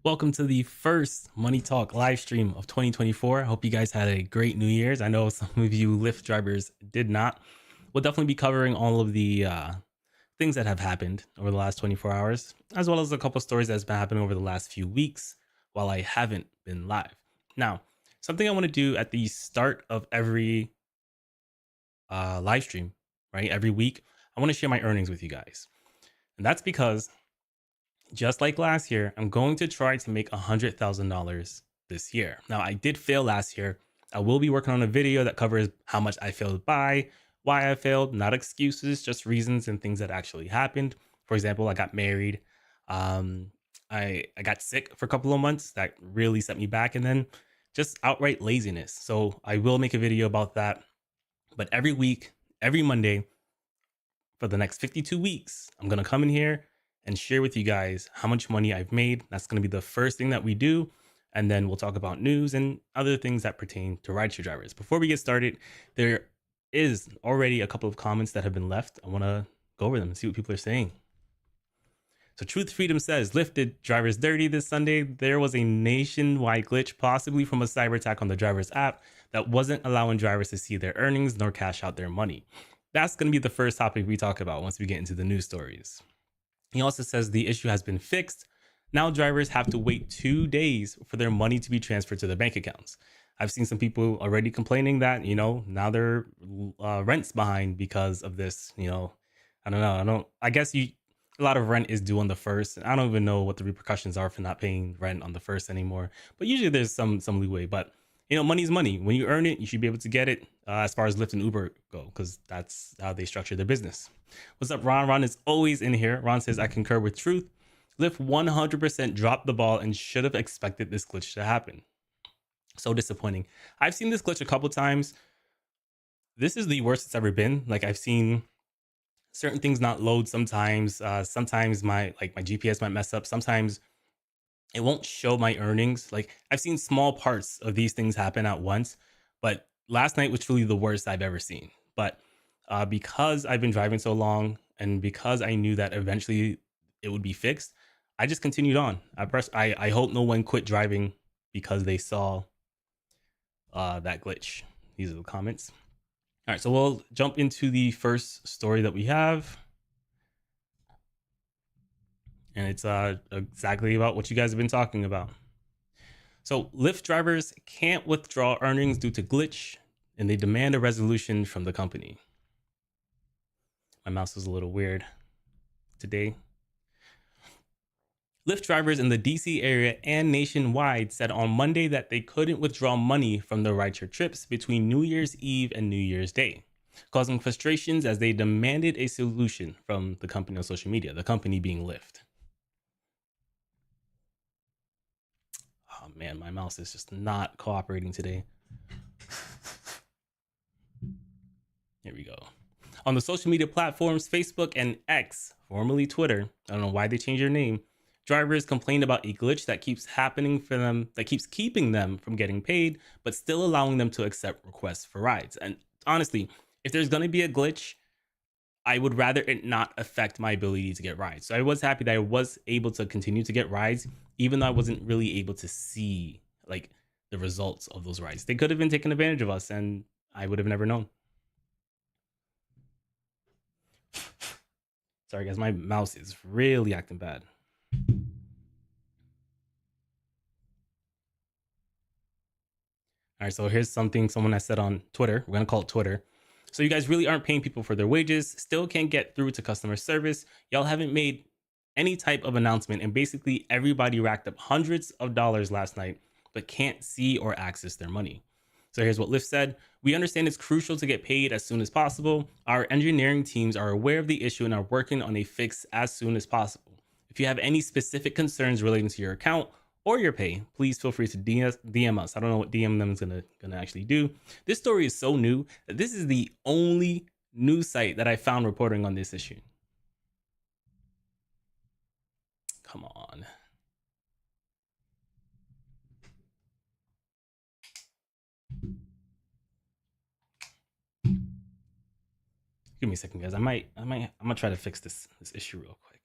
Welcome to the first Money Talk live stream of 2024. I hope you guys had a great New Year's. I know some of you Lyft drivers did not. We'll definitely be covering all of the things that have happened over the last 24 hours, as well as a couple stories that's been happening over the last few weeks while I haven't been live. Now, something I want to do at the start of every live stream, right? Every week, I want to share my earnings with you guys. And that's because just like last year, I'm going to try to make $100,000 this year. Now, I did fail last year. I will be working on a video that covers how much I failed by, why I failed, not excuses, just reasons and things that actually happened. For example, I got married. Um, I got sick for a couple of months. That really set me back. And then just outright laziness. So I will make a video about that. But every week, every Monday, for the next 52 weeks, I'm going to come in here and share with you guys how much money I've made. That's going to be the first thing that we do. And then we'll talk about news and other things that pertain to rideshare drivers. Before we get started, there is already a couple of comments that have been left. I want to go over them and see what people are saying. So Truth Freedom says, Lyft did drivers dirty this Sunday. There was a nationwide glitch, possibly from a cyber attack on the driver's app, that wasn't allowing drivers to see their earnings nor cash out their money. That's going to be the first topic we talk about once we get into the news stories. He also says the issue has been fixed. Now drivers have to wait 2 days for their money to be transferred to their bank accounts. I've seen some people already complaining that, now their rent's behind because of this. I don't know. I guess a lot of rent is due on the first. I don't even know what the repercussions are for not paying rent on the first anymore. But usually there's some leeway. But money's money. When you earn it, you should be able to get it. As far as Lyft and Uber go, because that's how they structure their business. What's up, Ron? Ron is always in here. Ron says, I concur with Truth. Lyft 100% dropped the ball and should have expected this glitch to happen. So disappointing. I've seen this glitch a couple times. This is the worst it's ever been. Like, I've seen certain things not load sometimes. Sometimes my GPS might mess up. Sometimes it won't show my earnings. Like, I've seen small parts of these things happen at once, but last night was truly the worst I've ever seen. But because I've been driving so long and because I knew that eventually it would be fixed, I just continued on. I hope no one quit driving because they saw that glitch. These are the comments. All right, so we'll jump into the first story that we have. And it's exactly about what you guys have been talking about. So Lyft drivers can't withdraw earnings due to glitch, and they demand a resolution from the company. My mouse was a little weird today. Lyft drivers in the DC area and nationwide said on Monday that they couldn't withdraw money from their rideshare trips between New Year's Eve and New Year's Day, causing frustrations as they demanded a solution from the company on social media, the company being Lyft. Oh man, my mouse is just not cooperating today. Here we go. On the social media platforms, Facebook and X, formerly Twitter, I don't know why they changed their name, drivers complained about a glitch that keeps happening for them, that keeps keeping them from getting paid, but still allowing them to accept requests for rides. And honestly, if there's going to be a glitch, I would rather it not affect my ability to get rides. So I was happy that I was able to continue to get rides, even though I wasn't really able to see like the results of those rides. They could have been taking advantage of us and I would have never known. Sorry guys, my mouse is really acting bad. All right, so here's something someone has said on Twitter. We're gonna call it Twitter. So you guys really aren't paying people for their wages, still can't get through to customer service. Y'all haven't made any type of announcement, and basically everybody racked up hundreds of dollars last night, but can't see or access their money. So here's what Lyft said. We understand it's crucial to get paid as soon as possible. Our engineering teams are aware of the issue and are working on a fix as soon as possible. If you have any specific concerns relating to your account or your pay, please feel free to DM us. I don't know what DM them is gonna actually do. This story is so new that this is the only news site that I found reporting on this issue. Come on. Give me a second, guys. I'm gonna try to fix this issue real quick.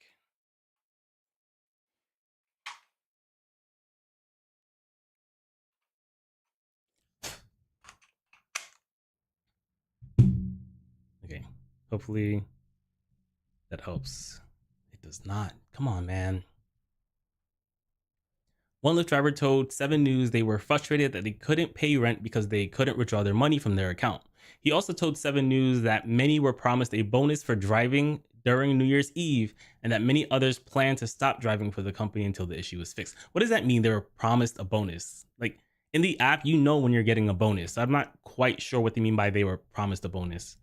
Hopefully that helps. It does not. Come on, man. One Lyft driver told 7 News they were frustrated that they couldn't pay rent because they couldn't withdraw their money from their account. He also told 7 News that many were promised a bonus for driving during New Year's Eve and that many others plan to stop driving for the company until the issue is fixed. What does that mean? They were promised a bonus. Like in the app, you know when you're getting a bonus. I'm not quite sure what they mean by they were promised a bonus.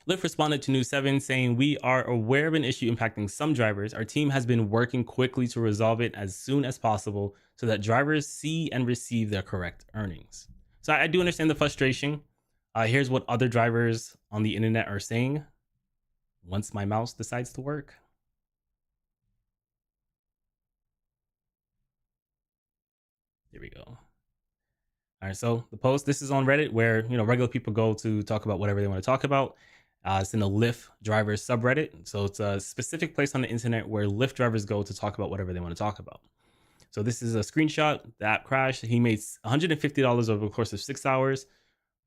Lyft responded to News 7 saying, "We are aware of an issue impacting some drivers. Our team has been working quickly to resolve it as soon as possible so that drivers see and receive their correct earnings." So I do understand the frustration. Here's what other drivers on the internet are saying once my mouse decides to work. Here we go. All right, so the post, this is on Reddit where, regular people go to talk about whatever they want to talk about. It's in the Lyft drivers subreddit. So it's a specific place on the internet where Lyft drivers go to talk about whatever they want to talk about. So this is a screenshot. The app crashed. He made $150 over the course of 6 hours,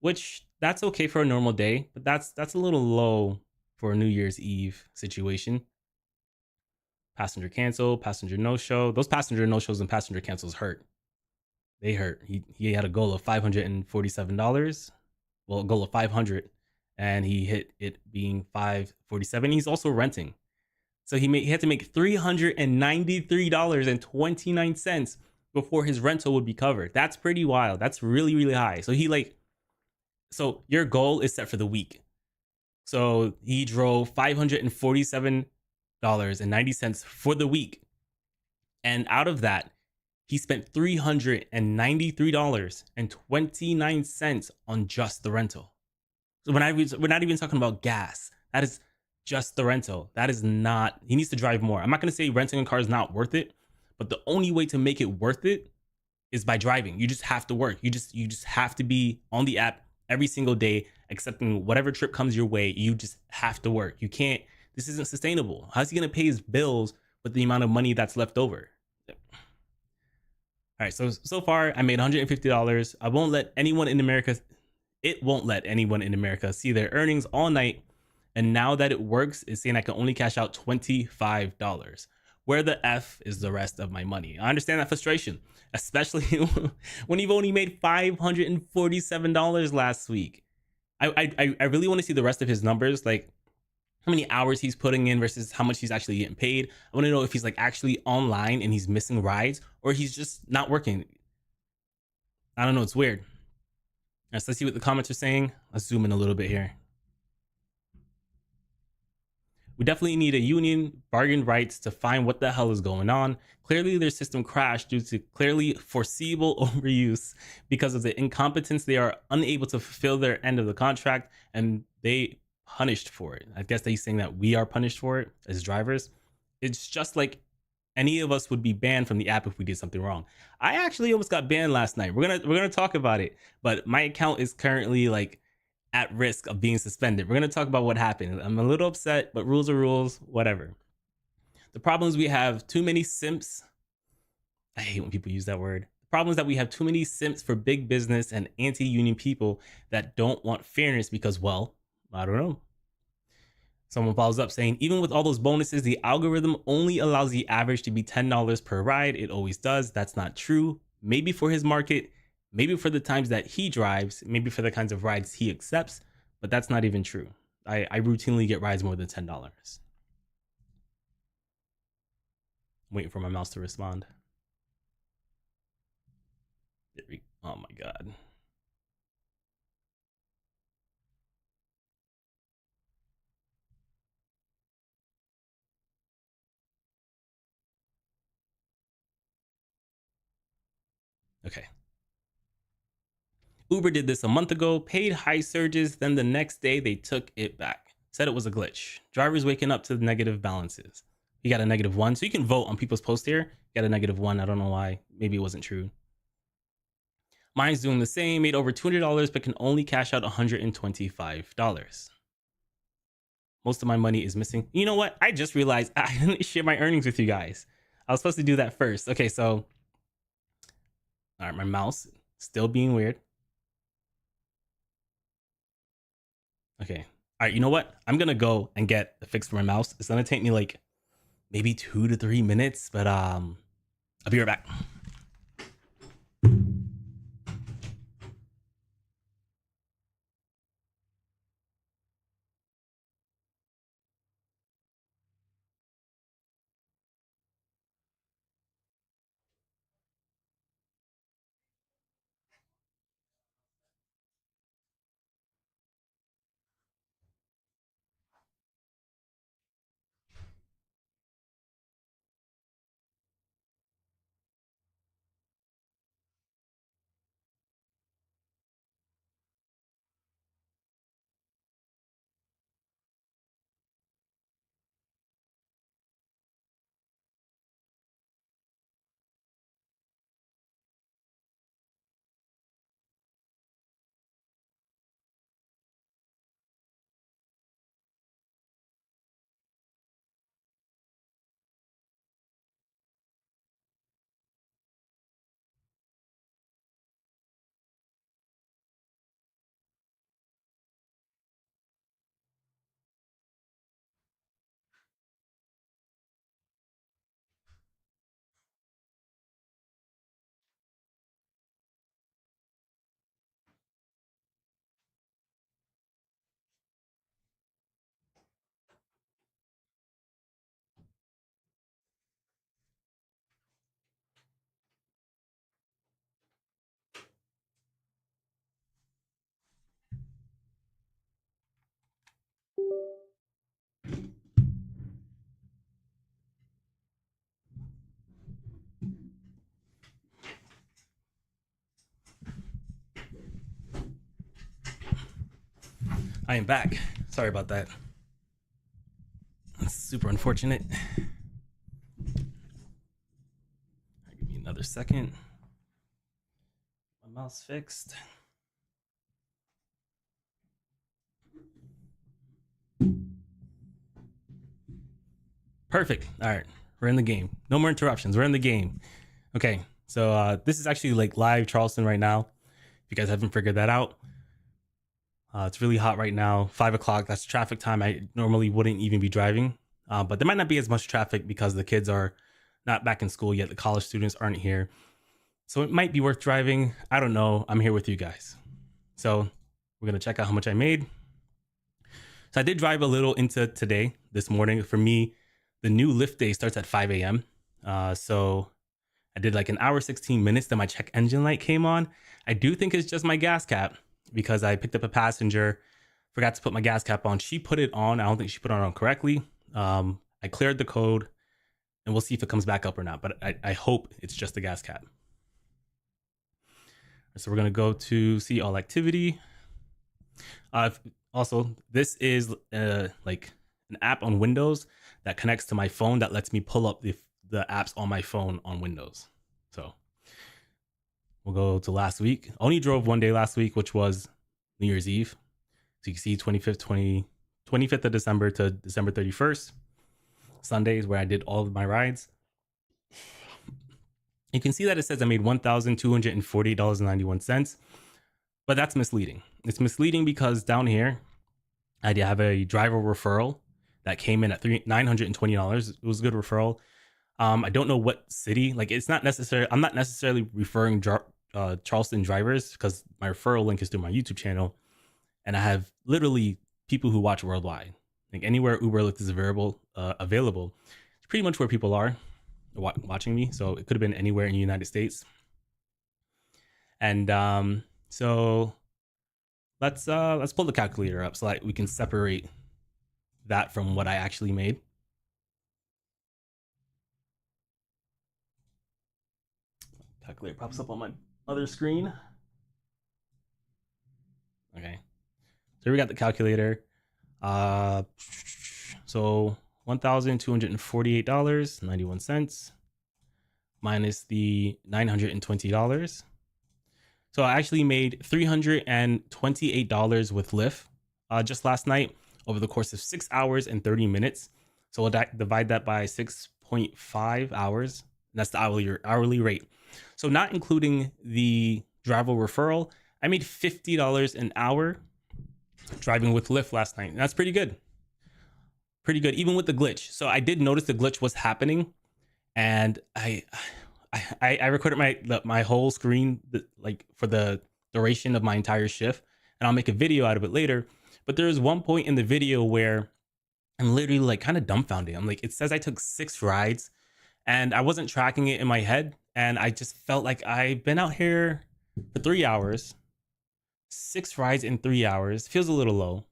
which that's okay for a normal day, but that's a little low for a New Year's Eve situation. Passenger cancel, passenger no show. Those passenger no shows and passenger cancels hurt. They hurt. He had a goal of $547. Well, a goal of 500, and he hit it being 547. He's also renting. So he had to make $393.29 before his rental would be covered. That's pretty wild. That's really, really high. So your goal is set for the week. So he drove $547.90 for the week. And out of that, he spent $393.29 on just the rental. So we're not even talking about gas. That is just the rental. That is not, he needs to drive more. I'm not going to say renting a car is not worth it, but the only way to make it worth it is by driving. You just have to work. You just have to be on the app every single day, accepting whatever trip comes your way. You just have to work. You can't, this isn't sustainable. How's he going to pay his bills with the amount of money that's left over? All right, so far I made $150. It won't let anyone in America see their earnings all night. And now that it works, it's saying I can only cash out $25. Where the F is the rest of my money? I understand that frustration, especially when you've only made $547 last week. I really want to see the rest of his numbers, like how many hours he's putting in versus how much he's actually getting paid. I want to know if he's like actually online and he's missing rides or he's just not working. I don't know. It's weird. Let's see what the comments are saying. Let's zoom in a little bit here. We definitely need a union, bargain rights to find what the hell is going on. Clearly, their system crashed due to clearly foreseeable overuse. Because of the incompetence, they are unable to fulfill their end of the contract and they punished for it. I guess he's saying that we are punished for it as drivers. It's just like any of us would be banned from the app if we did something wrong. I actually almost got banned last night. We're gonna talk about it, but my account is currently like at risk of being suspended. We're gonna talk about what happened. I'm a little upset, but rules are rules. Whatever. The problem is we have too many simps. I hate when people use that word. The problem is that we have too many simps for big business and anti-union people that don't want fairness because, well, I don't know. Someone follows up saying, even with all those bonuses, the algorithm only allows the average to be $10 per ride. It always does. That's not true. Maybe for his market, maybe for the times that he drives, maybe for the kinds of rides he accepts, but that's not even true. I routinely get rides more than $10. I'm waiting for my mouse to respond. Oh my God. Okay. Uber did this a month ago, paid high surges, then the next day they took it back. Said it was a glitch. Drivers waking up to the negative balances. He got a -1. So you can vote on people's posts here. Got a -1. I don't know why. Maybe it wasn't true. Mine's doing the same. Made over $200, but can only cash out $125. Most of my money is missing. You know what? I just realized I didn't share my earnings with you guys. I was supposed to do that first. Okay, so. All right, my mouse still being weird. Okay. All right. You know what? I'm gonna go and get a fix for my mouse. It's gonna take me like maybe 2 to 3 minutes, but I'll be right back. I am back. Sorry about that. That's super unfortunate. Give me another second. My mouse fixed. Perfect. All right. We're in the game. No more interruptions. We're in the game. Okay. So this is actually like live Charleston right now. If you guys haven't figured that out. It's really hot right now. 5 o'clock. That's traffic time. I normally wouldn't even be driving. But there might not be as much traffic because the kids are not back in school yet. The college students aren't here. So it might be worth driving. I don't know. I'm here with you guys. So we're going to check out how much I made. So I did drive a little into today, this morning. For me, the new Lyft day starts at 5 a.m. So I did like an hour, 16 minutes. Then my check engine light came on. I do think it's just my gas cap because I picked up a passenger, forgot to put my gas cap on. She put it on. I don't think she put it on correctly. I cleared the code and we'll see if it comes back up or not. But I hope it's just the gas cap. So we're going to go to see all activity. Also, this is like an app on Windows that connects to my phone that lets me pull up the apps on my phone on Windows. So we'll go to last week. Only drove one day last week, which was New Year's Eve. So you can see 25th of December to December 31st. Sundays where I did all of my rides. You can see that it says I made $1,248.91, but that's misleading. It's misleading because down here, I did have a driver referral that came in at $920. It was a good referral. I don't know what city. Like, it's not necessary. I'm not necessarily referring Charleston drivers because my referral link is through my YouTube channel, and I have literally people who watch worldwide. Like anywhere Uber Lyft is available, it's pretty much where people are watching me. So it could have been anywhere in the United States. And so let's pull the calculator up so that we can separate that from what I actually made. Calculator pops up on my other screen. Okay, so here we got the calculator. So $1,248.91 minus the $920. So I actually made $328 with Lyft just last night over the course of 6 hours and 30 minutes. So we'll divide that by 6.5 hours. That's the hourly rate. So not including the driver referral, I made $50 an hour driving with Lyft last night. And that's pretty good. Pretty good, even with the glitch. So I did notice the glitch was happening, and I recorded my whole screen like for the duration of my entire shift, and I'll make a video out of it later. But there is one point in the video where I'm literally like kind of dumbfounded. I'm like, it says I took 6 rides, and I wasn't tracking it in my head, and I just felt like I've been out here for 3 hours. 6 rides in 3 hours feels a little low,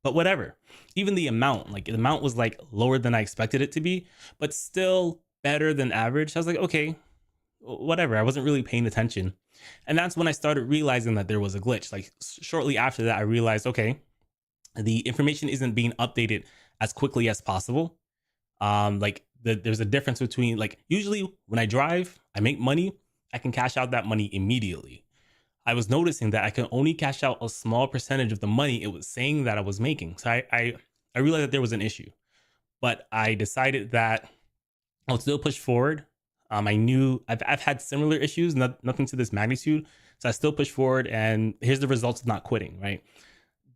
but whatever. Even the amount was like lower than I expected it to be, but still better than average. I was like, okay, whatever. I wasn't really paying attention. And that's when I started realizing that there was a glitch. Like shortly after that, I realized, okay, the information isn't being updated as quickly as possible. There's a difference between, like, usually when I drive, I make money, I can cash out that money immediately. I was noticing that I can only cash out a small percentage of the money it was saying that I was making. So I realized that there was an issue, but I decided that I'll still push forward. I knew I've had similar issues, nothing to this magnitude. So I still push forward, and here's the results of not quitting, right?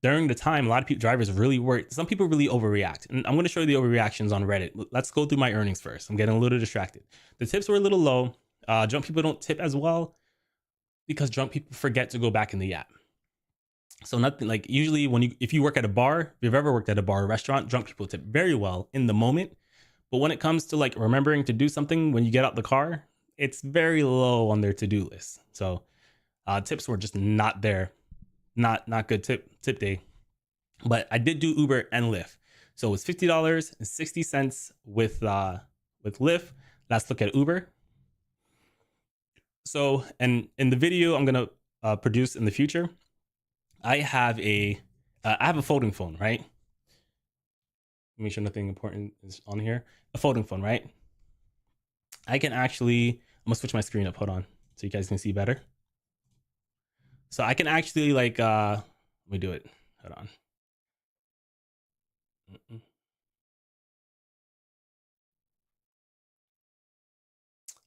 During the time, a lot of drivers really work. Some people really overreact. And I'm going to show you the overreactions on Reddit. Let's go through my earnings first. I'm getting a little distracted. The tips were a little low. Drunk people don't tip as well because drunk people forget to go back in the app. So nothing like, usually if you work at a bar, if you've ever worked at a bar or restaurant, drunk people tip very well in the moment. But when it comes to like remembering to do something when you get out the car, it's very low on their to-do list. So tips were just not there. Not good tip day. But I did do Uber and Lyft. So it was $50.60 with Lyft. Let's look at Uber. So, and in the video I'm gonna produce in the future, I have a folding phone, right? Make sure nothing important is on here. A folding phone, right? I can actually, I'm gonna switch my screen up. Hold on, so you guys can see better. So I can actually like, let me do it. Hold on.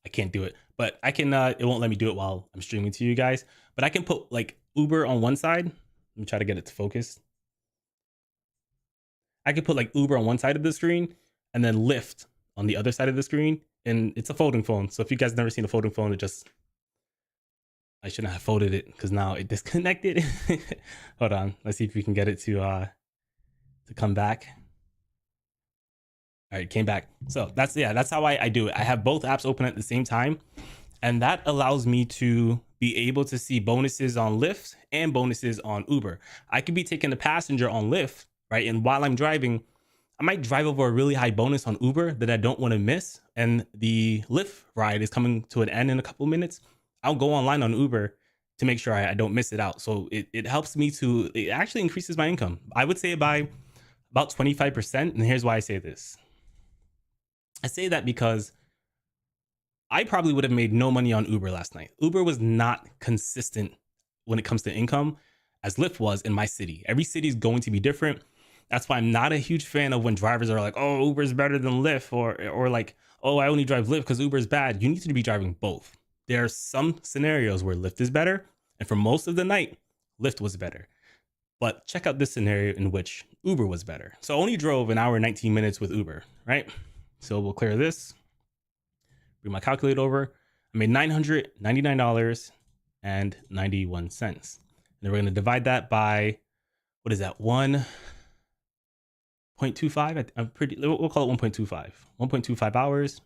I can't do it, but I can, it won't let me do it while I'm streaming to you guys, but I can put like Uber on one side. Let me try to get it to focus. I could put like Uber on one side of the screen and then Lyft on the other side of the screen. And it's a folding phone. So if you guys never seen a folding phone, I shouldn't have folded it because now it disconnected. Hold on. Let's see if we can get it to come back. All right, came back. So that's how I do it. I have both apps open at the same time. And that allows me to be able to see bonuses on Lyft and bonuses on Uber. I could be taking a passenger on Lyft, right? And while I'm driving, I might drive over a really high bonus on Uber that I don't want to miss. And the Lyft ride is coming to an end in a couple minutes. I'll go online on Uber to make sure I don't miss it out. So it helps me it actually increases my income. I would say by about 25%. And here's why I say this. I say that because I probably would have made no money on Uber last night. Uber was not consistent when it comes to income as Lyft was in my city. Every city is going to be different. That's why I'm not a huge fan of when drivers are like, oh, Uber's better than Lyft, or like, oh, I only drive Lyft because Uber's bad. You need to be driving both. There are some scenarios where Lyft is better, and for most of the night, Lyft was better. But check out this scenario in which Uber was better. So I only drove an hour and 19 minutes with Uber, right? So we'll clear this. Bring my calculator over. I made $999.91. And then we're going to divide that by, what is that? 1.25. We'll call it 1.25. 1.25 hours. So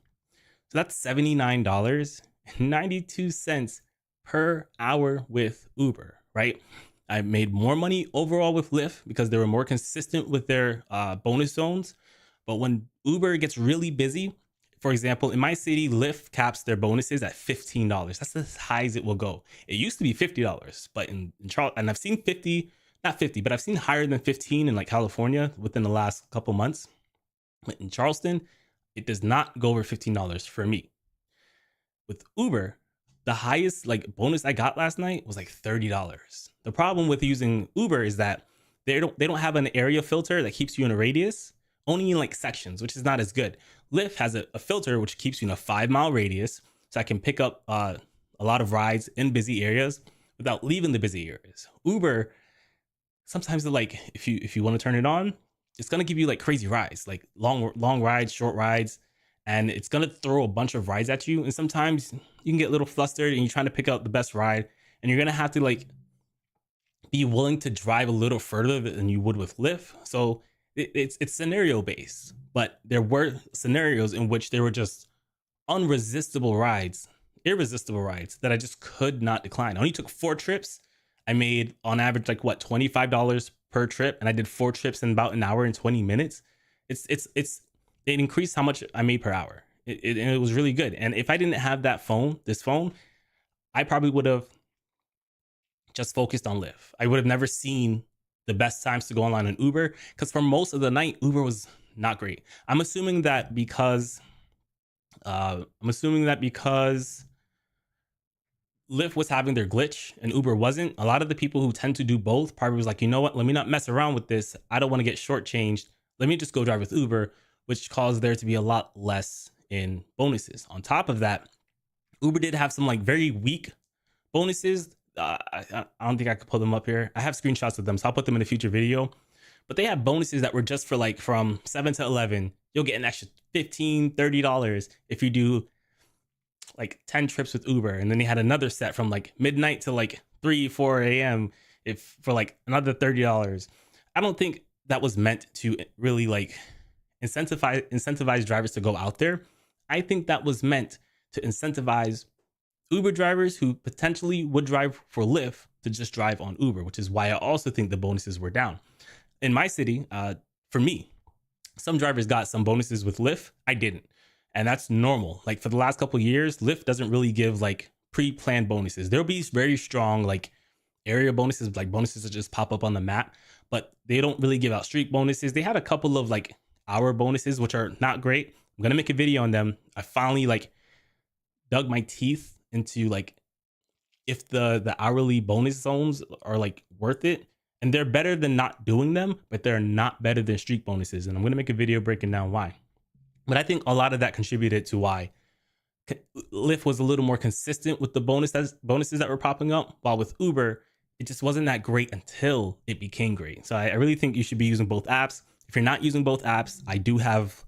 that's $79.92 per hour with Uber, right? I made more money overall with Lyft because they were more consistent with their bonus zones. But when Uber gets really busy, for example, in my city, Lyft caps their bonuses at $15. That's as high as it will go. It used to be $50, but in Charlotte, and I've seen 50, not 50, but I've seen higher than 15 in like California within the last couple months. But in Charleston, it does not go over $15 for me. With Uber, the highest like bonus I got last night was like $30. The problem with using Uber is that they don't have an area filter that keeps you in a radius, only in like sections, which is not as good. Lyft has a filter which keeps you in a 5-mile radius, so I can pick up a lot of rides in busy areas without leaving the busy areas. Uber sometimes like if you want to turn it on, it's gonna give you like crazy rides, like long rides, short rides, and it's gonna throw a bunch of rides at you. And sometimes you can get a little flustered and you're trying to pick out the best ride, and you're gonna have to like be willing to drive a little further than you would with Lyft. So it's scenario based, but there were scenarios in which there were just irresistible rides that I just could not decline. I only took 4 trips. I made on average like what, $25 per trip, and I did 4 trips in about an hour and 20 minutes. It increased how much I made per hour. And it was really good. And if I didn't have this phone, I probably would have just focused on Lyft. I would have never seen the best times to go online on Uber, because for most of the night, Uber was not great. I'm assuming that because Lyft was having their glitch and Uber wasn't, a lot of the people who tend to do both probably was like, you know what, let me not mess around with this. I don't want to get shortchanged. Let me just go drive with Uber, which caused there to be a lot less in bonuses. On top of that, Uber did have some like very weak bonuses. I don't think I could pull them up here. I have screenshots of them, so I'll put them in a future video. But they have bonuses that were just for like from 7 to 11. You'll get an extra $15, $30 if you do like 10 trips with Uber. And then they had another set from like midnight to like 3, 4 a.m. if for like another $30. I don't think that was meant to really like incentivize drivers to go out there. I think that was meant to incentivize Uber drivers who potentially would drive for Lyft to just drive on Uber, which is why I also think the bonuses were down. In my city, for me, some drivers got some bonuses with Lyft. I didn't. And that's normal. Like for the last couple of years, Lyft doesn't really give like pre-planned bonuses. There'll be very strong like area bonuses, like bonuses that just pop up on the map, but they don't really give out streak bonuses. They had a couple of like hour bonuses, which are not great. I'm going to make a video on them. I finally like dug my teeth into like if the hourly bonus zones are like worth it. And they're better than not doing them, but they're not better than streak bonuses. And I'm going to make a video breaking down why. But I think a lot of that contributed to why Lyft was a little more consistent with the bonuses that were popping up, while with Uber, it just wasn't that great until it became great. So I really think you should be using both apps. If you're not using both apps, I do have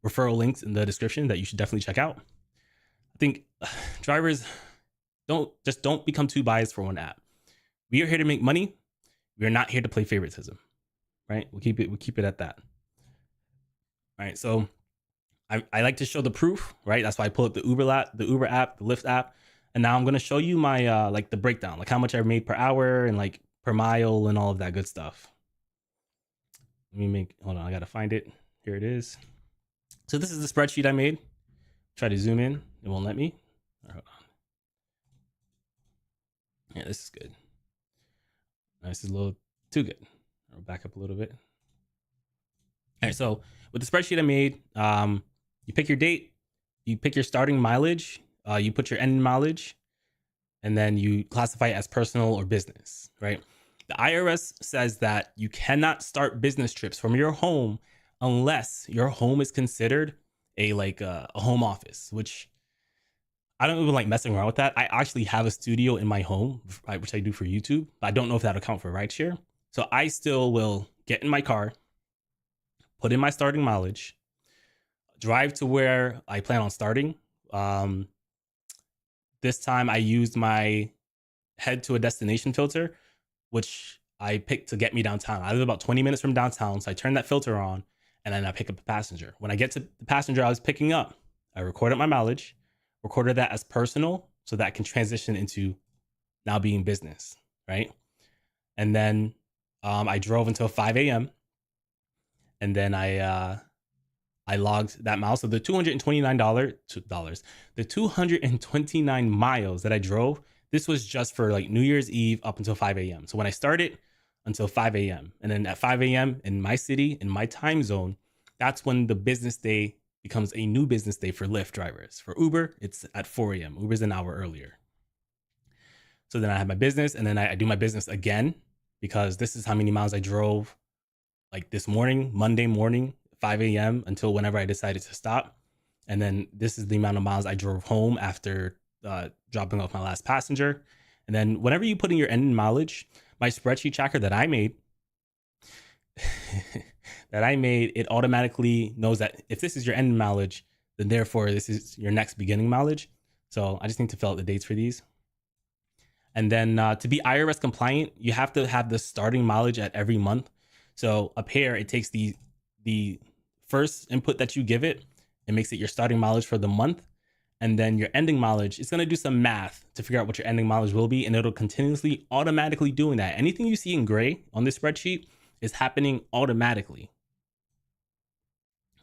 referral links in the description that you should definitely check out. I think drivers don't become too biased for one app. We are here to make money. We are not here to play favoritism, right? We'll keep it at that. All right. So I like to show the proof, right? That's why I pull up the Uber app, the Lyft app. And now I'm going to show you my, like the breakdown, like how much I made per hour and like per mile and all of that good stuff. Hold on. I got to find it. Here it is. So this is the spreadsheet I made. Try to zoom in. It won't let me. Hold on. Yeah, this is good. This is a little too good. I'll back up a little bit. All right, so with the spreadsheet I made, you pick your date, you pick your starting mileage, you put your ending mileage, and then you classify it as personal or business, right? The IRS says that you cannot start business trips from your home unless your home is considered a home office, which I don't even like messing around with that. I actually have a studio in my home, which I do for YouTube, but I don't know if that'll count for rideshare. So I still will get in my car, put in my starting mileage, drive to where I plan on starting. This time I used my head to a destination filter, which I picked to get me downtown. I live about 20 minutes from downtown, so I turn that filter on, and then I pick up a passenger. When I get to the passenger I was picking up, I recorded my mileage, recorded that as personal, so that can transition into now being business, right? And then I drove until 5 a.m. and then I logged that mile. So the the 229 miles that I drove, this was just for like New Year's Eve up until 5 a.m. So when I started until 5 a.m. and then at 5 a.m. in my city, in my time zone, that's when the business day becomes a new business day for Lyft drivers. For Uber, it's at 4 a.m. Uber's an hour earlier. So then I have my business, and then I do my business again, because this is how many miles I drove like this morning, Monday morning, 5 a.m. until whenever I decided to stop. And then this is the amount of miles I drove home after dropping off my last passenger. And then whenever you put in your ending mileage, my spreadsheet tracker that I made that I made, it automatically knows that if this is your end mileage, then therefore this is your next beginning mileage. So I just need to fill out the dates for these. And then to be IRS compliant, you have to have the starting mileage at every month. So up here, it takes the first input that you give it, it makes it your starting mileage for the month. And then your ending mileage, it's going to do some math to figure out what your ending mileage will be. And it'll continuously automatically doing that. Anything you see in gray on this spreadsheet is happening automatically.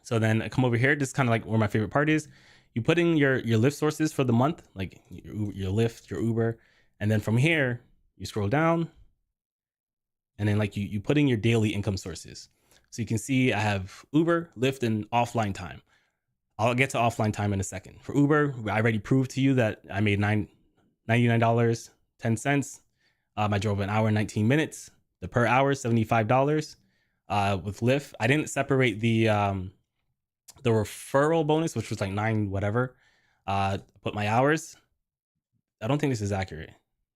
So then I come over here. This is kind of like where my favorite part is. You put in your Lyft sources for the month, like your Lyft, your Uber. And then from here, you scroll down. And then like you put in your daily income sources. So you can see I have Uber, Lyft, and offline time. I'll get to offline time in a second. For Uber, I already proved to you that I made $99.10. I drove an hour and 19 minutes. The per hour, $75. With Lyft, I didn't separate the referral bonus, which was like 9 whatever. Put my hours. I don't think this is accurate.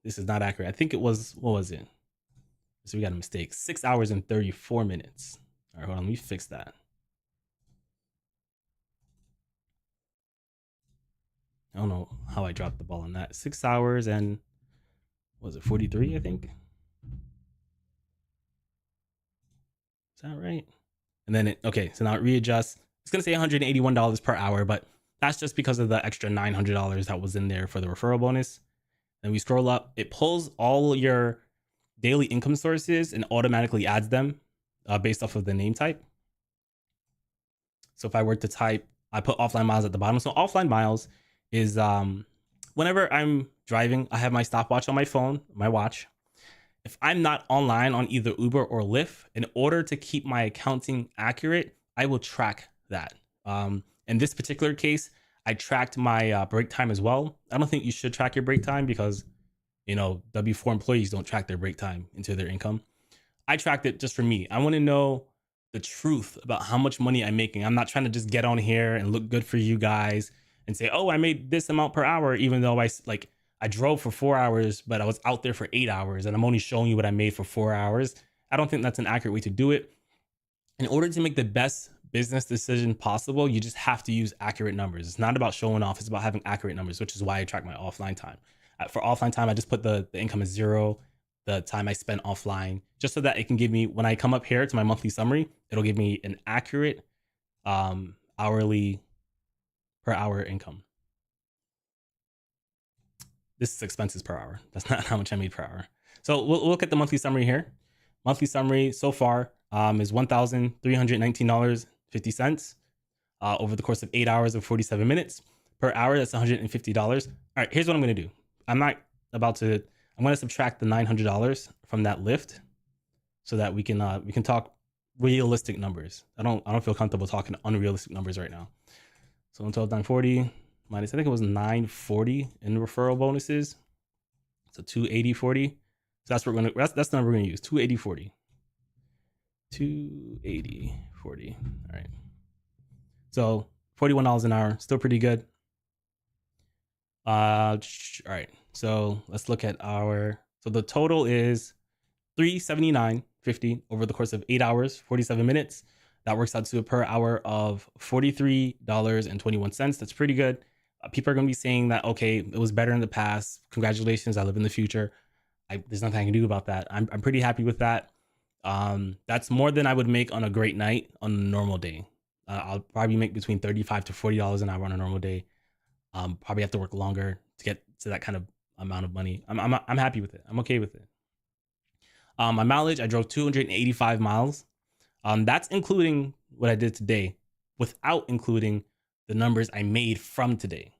This is not accurate. I think it was, what was it? So we got a mistake. 6 hours and 34 minutes. All right, hold on. Let me fix that. I don't know how I dropped the ball on that. 6 hours and, was it 43, I think? Is that right? And then okay, so now it readjusts. It's gonna say $181 per hour, but that's just because of the extra $900 that was in there for the referral bonus. Then we scroll up, it pulls all your daily income sources and automatically adds them based off of the name type. So if I were to type, I put offline miles at the bottom. So offline miles is whenever I'm driving, I have my stopwatch on my phone, my watch. If I'm not online on either Uber or Lyft, in order to keep my accounting accurate, I will track that. In this particular case, I tracked my break time as well. I don't think you should track your break time because, W4 employees don't track their break time into their income. I tracked it just for me. I want to know the truth about how much money I'm making. I'm not trying to just get on here and look good for you guys and say, oh, I made this amount per hour, even though I drove for 4 hours, but I was out there for 8 hours and I'm only showing you what I made for 4 hours. I don't think that's an accurate way to do it. In order to make the best business decision possible, you just have to use accurate numbers. It's not about showing off. It's about having accurate numbers, which is why I track my offline time. For offline time, I just put the income as 0, the time I spent offline, just so that it can give me, when I come up here to my monthly summary, it'll give me an accurate hourly per hour income. This is expenses per hour. That's not how much I made per hour. So we'll look at the monthly summary here. Monthly summary so far is $1,319.50 over the course of 8 hours and 47 minutes. Per hour, that's $150. All right, here's what I'm going to do. I'm going to subtract the $900 from that Lyft so that we can talk realistic numbers. I don't feel comfortable talking unrealistic numbers right now. So until 940 minus, I think it was 940 in referral bonuses. So 280.40. So that's what that's the number we're gonna use. 280.40. 280.40. All right. So $41 an hour, still pretty good. All right. So let's look at so the total is $379.50 over the course of 8 hours, 47 minutes. That works out to a per hour of $43.21. That's pretty good. People are going to be saying that, okay, it was better in the past. Congratulations. I live in the future. There's nothing I can do about that. I'm pretty happy with that. That's more than I would make on a great night on a normal day. I'll probably make between $35 to $40 an hour on a normal day. Probably have to work longer to get to that kind of amount of money. I'm happy with it. I'm okay with it. My mileage, I drove 285 miles. That's including what I did today, without including the numbers I made from today.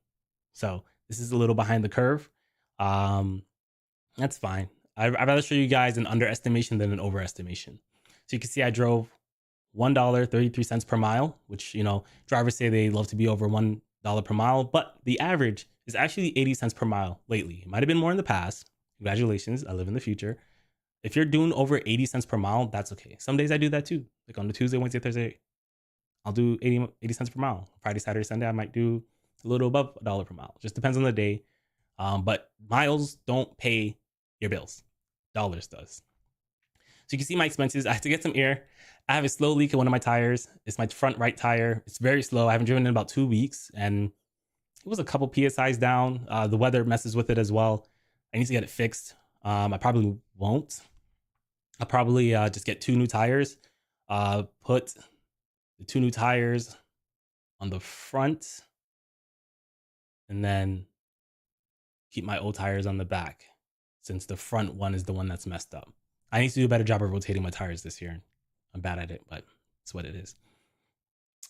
So this is a little behind the curve. That's fine. I'd rather show you guys an underestimation than an overestimation. So you can see I drove $1.33 per mile, which, drivers say they love to be over $1 per mile, but the average is actually 80 cents per mile lately. It might have been more in the past. Congratulations. I live in the future. If you're doing over 80 cents per mile, that's okay. Some days I do that too. Like on the Tuesday, Wednesday, Thursday, I'll do 80 cents per mile. Friday, Saturday, Sunday, I might do a little above $1 per mile. Just depends on the day. But miles don't pay your bills. Dollars does. So you can see my expenses. I have to get some air. I have a slow leak in one of my tires. It's my front right tire. It's very slow. I haven't driven in about 2 weeks, and it was a couple psi's down. The weather messes with it as well. I need to get it fixed. I probably won't. I'll probably just get 2 new tires. Put the 2 new tires on the front, and then keep my old tires on the back, since the front one is the one that's messed up. I need to do a better job of rotating my tires this year. I'm bad at it, but it's what it is.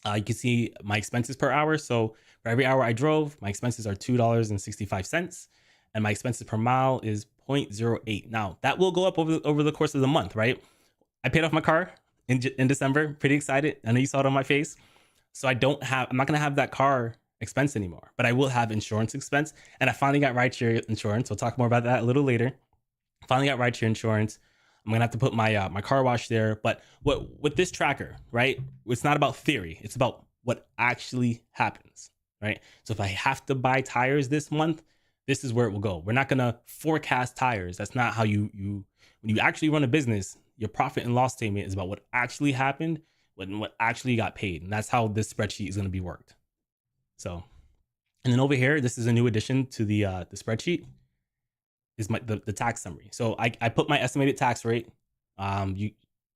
You can see my expenses per hour. So for every hour I drove, my expenses are $2.65, and my expenses per mile is 0.08. Now that will go up over the course of the month, right? I paid off my car in December. Pretty excited. I know you saw it on my face. So I'm not gonna have that car expense anymore, but I will have insurance expense. And I finally got rideshare insurance. We'll talk more about that a little later. Finally got rideshare insurance. I'm gonna have to put my my car wash there. But what with this tracker, right? It's not about theory. It's about what actually happens, right? So if I have to buy tires this month, this is where it will go. We're not gonna forecast tires. That's not how you when you actually run a business. Your profit and loss statement is about what actually happened, what actually got paid, and that's how this spreadsheet is gonna be worked. So, and then over here, this is a new addition to the spreadsheet. Is the tax summary. So I put my estimated tax rate. You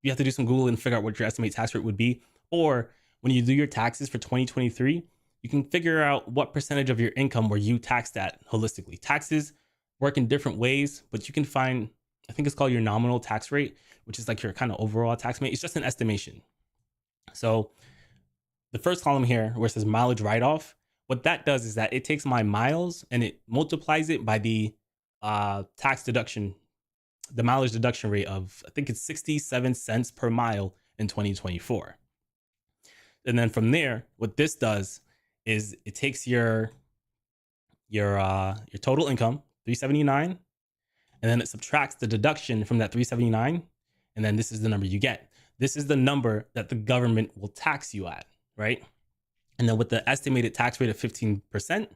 have to do some Google and figure out what your estimated tax rate would be. Or when you do your taxes for 2023, you can figure out what percentage of your income were you taxed at holistically. Taxes work in different ways, but you can find, I think it's called your nominal tax rate, which is like your kind of overall tax rate. It's just an estimation. So the first column here where it says mileage write-off, what that does is that it takes my miles and it multiplies it by the tax deduction, the mileage deduction rate of, I think it's 67 cents per mile in 2024. And then from there, what this does is it takes your total income, 379, and then it subtracts the deduction from that 379, and then this is the number you get. This is the number that the government will tax you at, right? And then with the estimated tax rate of 15%,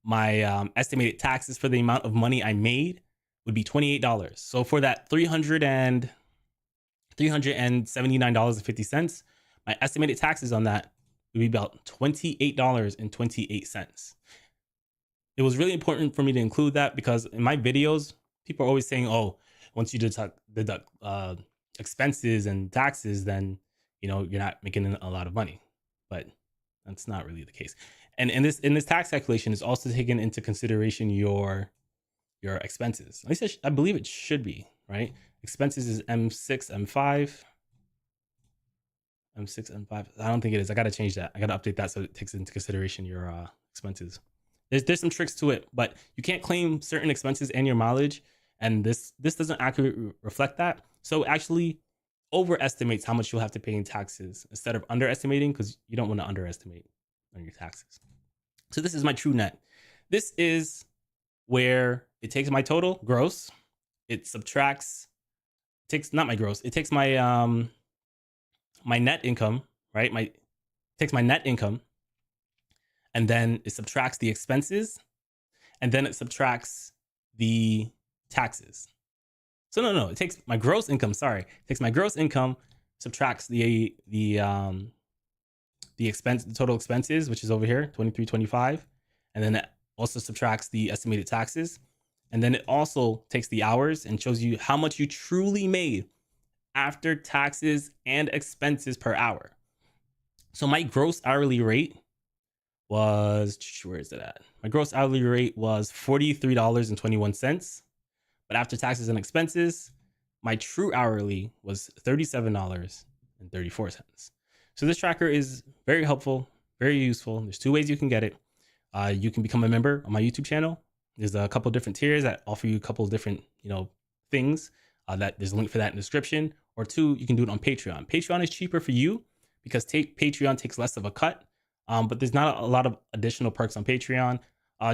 my estimated taxes for the amount of money I made would be $28. So for that $379.50, my estimated taxes on that would be about $28.28. It was really important for me to include that because in my videos, people are always saying, "Oh, once you deduct expenses and taxes, then you're not making a lot of money." But that's not really the case. And in this tax calculation is also taken into consideration your expenses. At least I believe it should be, right? Expenses is M6, M5. M6, M5. I don't think it is. I got to change that. I got to update that so it takes into consideration your expenses. There's some tricks to it, but you can't claim certain expenses and your mileage, and this doesn't accurately reflect that. So it actually overestimates how much you'll have to pay in taxes instead of underestimating, because you don't want to underestimate on your taxes. So this is my true net. This is where it takes my total gross. It subtracts, takes not my gross. It takes my my net income, right? Takes my net income, and then it subtracts the expenses, and then it subtracts the taxes. So no, it takes my gross income. Sorry, it takes my gross income, subtracts the expense, the total expenses, which is over here, 2325, and then it also subtracts the estimated taxes, and then it also takes the hours and shows you how much you truly made after taxes and expenses per hour. So my gross hourly rate was, where is it at? My gross hourly rate was $43.21. But after taxes and expenses, my true hourly was $37.34. So this tracker is very helpful, very useful. There's 2 ways you can get it. You can become a member on my YouTube channel. There's a couple different tiers that offer you a couple different, things. That there's a link for that in the description. Or 2, you can do it on Patreon. Patreon is cheaper for you because Patreon takes less of a cut. But there's not a lot of additional perks on Patreon.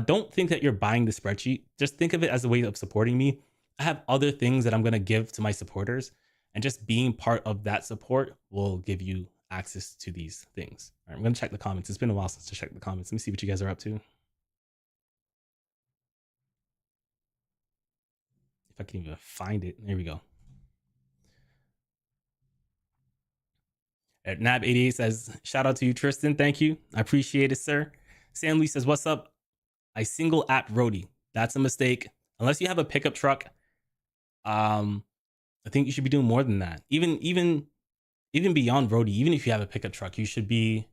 Don't think that you're buying the spreadsheet. Just think of it as a way of supporting me. I have other things that I'm going to give to my supporters, and just being part of that support will give you access to these things. All right, I'm going to check the comments. It's been a while since I checked the comments. Let me see what you guys are up to. If I can even find it. There we go. Nab88 says, shout out to you, Tristan. Thank you. I appreciate it, sir. Sam Lee says, what's up? I single app roadie. That's a mistake. Unless you have a pickup truck, I think you should be doing more than that. Even beyond roadie, even if you have a pickup truck, you should be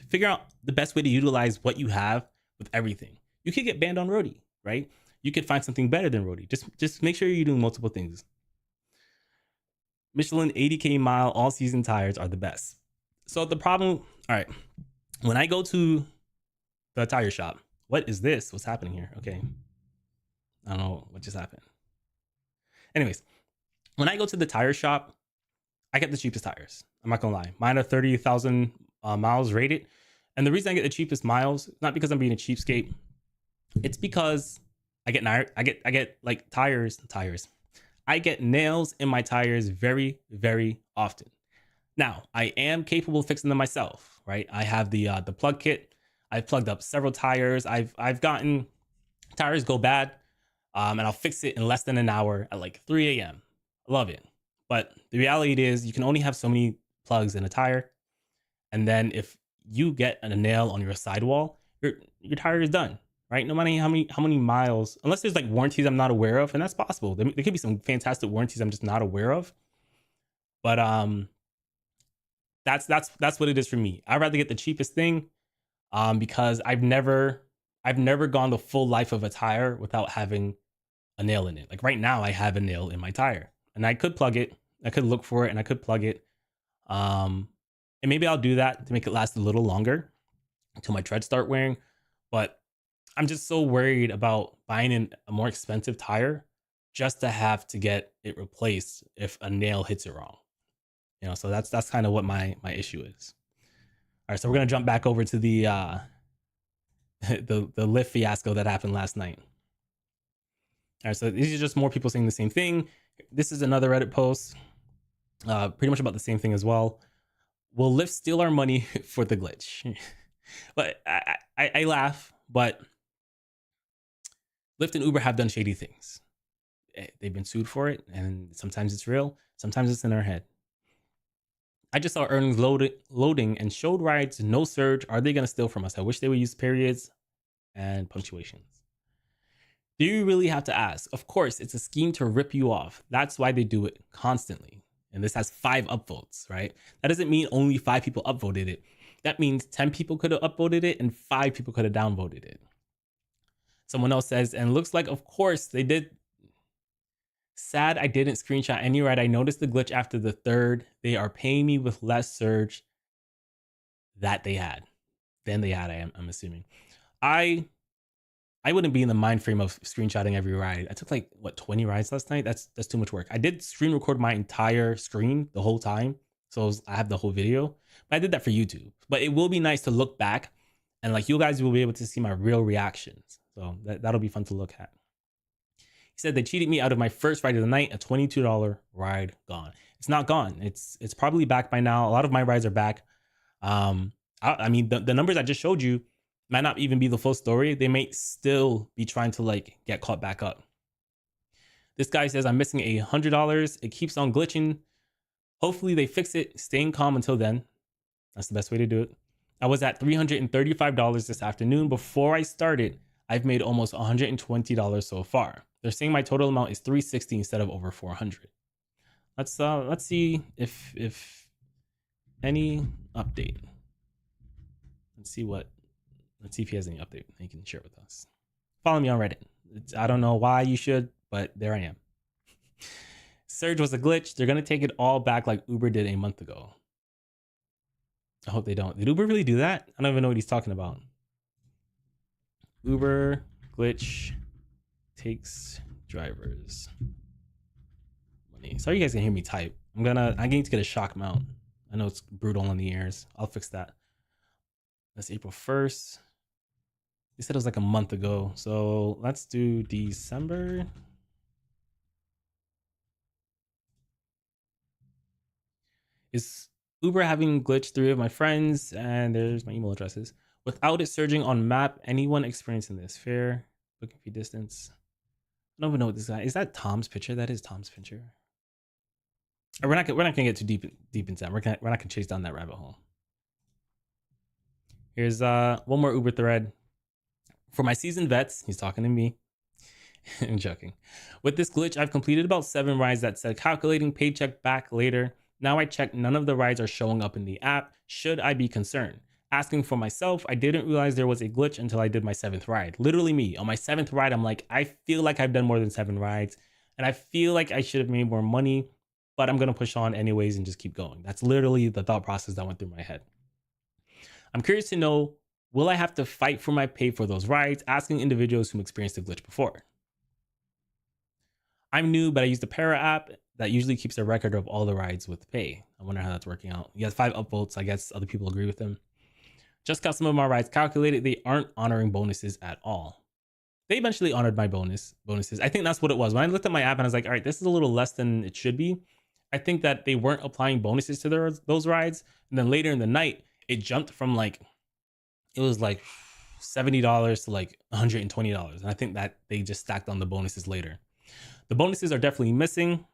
figure out the best way to utilize what you have with everything. You could get banned on roadie, right? You could find something better than roadie. Just make sure you're doing multiple things. Michelin 80K mile all season tires are the best. So the problem, all right, when I go to the tire shop, what is this? What's happening here? Okay. I don't know what just happened. Anyways, when I go to the tire shop, I get the cheapest tires. I'm not gonna lie. Mine are 30,000 miles rated. And the reason I get the cheapest miles, not because I'm being a cheapskate, it's because I get like tires. I get nails in my tires very, very often. Now, I am capable of fixing them myself, right? I have the plug kit. I've plugged up several tires. I've gotten tires go bad, and I'll fix it in less than an hour at like 3 a.m. I love it. But the reality is you can only have so many plugs in a tire. And then if you get a nail on your sidewall, your tire is done, right? No matter how many miles, unless there's like warranties I'm not aware of, and that's possible. There could be some fantastic warranties I'm just not aware of. But that's what it is for me. I'd rather get the cheapest thing, because I've never gone the full life of a tire without having a nail in it. Like right now, I have a nail in my tire, and I could plug it. I could look for it, and I could plug it. And maybe I'll do that to make it last a little longer until my treads start wearing. But I'm just so worried about buying a more expensive tire just to have to get it replaced if a nail hits it wrong. You know, so that's kind of what my issue is. All right, so we're gonna jump back over to the the Lyft fiasco that happened last night. All right, so these are just more people saying the same thing. This is another Reddit post, pretty much about the same thing as well. Will Lyft steal our money for the glitch? But I laugh, but Lyft and Uber have done shady things. They've been sued for it, and sometimes it's real, sometimes it's in our head. I just saw earnings loading and showed rides no surge. Are they going to steal from us? I wish they would use periods and punctuations. Do you really have to ask? Of course, it's a scheme to rip you off. That's why they do it constantly. And this has 5 upvotes, right? That doesn't mean only 5 people upvoted it. That means 10 people could have upvoted it and 5 people could have downvoted it. Someone else says, and looks like, of course, they did. Sad I didn't screenshot any ride. I noticed the glitch after the 3rd. They are paying me with less surge than they had. I'm assuming. I wouldn't be in the mind frame of screenshotting every ride. I took like 20 rides last night. That's too much work. I did screen record my entire screen the whole time, so I have the whole video. But I did that for YouTube. But it will be nice to look back, and like you guys will be able to see my real reactions. So that'll be fun to look at. He said they cheated me out of my first ride of the night. A $22 ride gone. It's not gone. It's probably back by now. A lot of my rides are back. I mean the numbers I just showed you might not even be the full story. They may still be trying to like get caught back up. This guy says I'm missing $100. It keeps on glitching. Hopefully they fix it. Staying calm until then. That's the best way to do it. I was at $335 this afternoon. Before I started, I've made almost $120 so far. They're saying my total amount is $360 instead of over $400. Let's see if any update. Let's see if he has any update he can share with us. Follow me on Reddit. I don't know why you should, but there I am. Surge was a glitch. They're gonna take it all back like Uber did a month ago. I hope they don't. Did Uber really do that? I don't even know what he's talking about. Uber glitch takes drivers money. Sorry you guys can hear me type. I need to get a shock mount. I know it's brutal on the ears. I'll fix that. That's April 1st. They said it was like a month ago. So let's do December. Is Uber having glitched 3 of my friends? And there's my email addresses. Without it surging on map, anyone experiencing this? Fair, booking fee distance. I don't even know what this guy is. That Tom's picture? That is Tom's picture. We're not gonna get too deep into that. We're not gonna chase down that rabbit hole. Here's one more Uber thread. For my seasoned vets, he's talking to me. I'm joking. With this glitch, I've completed about 7 rides that said calculating paycheck back later. Now I check none of the rides are showing up in the app. Should I be concerned? Asking for myself, I didn't realize there was a glitch until I did my 7th ride. Literally me. On my 7th ride, I'm like, I feel like I've done more than 7 rides and I feel like I should have made more money, but I'm going to push on anyways and just keep going. That's literally the thought process that went through my head. I'm curious to know, will I have to fight for my pay for those rides? Asking individuals who experienced the glitch before. I'm new, but I use the Para app that usually keeps a record of all the rides with pay. I wonder how that's working out. He has 5 upvotes. I guess other people agree with him. Just got some of my rides calculated. They aren't honoring bonuses at all. They eventually honored my bonuses. I think that's what it was. When I looked at my app and I was like, all right, this is a little less than it should be. I think that they weren't applying bonuses to those rides. And then later in the night, it jumped from like, it was like $70 to like $120. And I think that they just stacked on the bonuses later. The bonuses are definitely missing.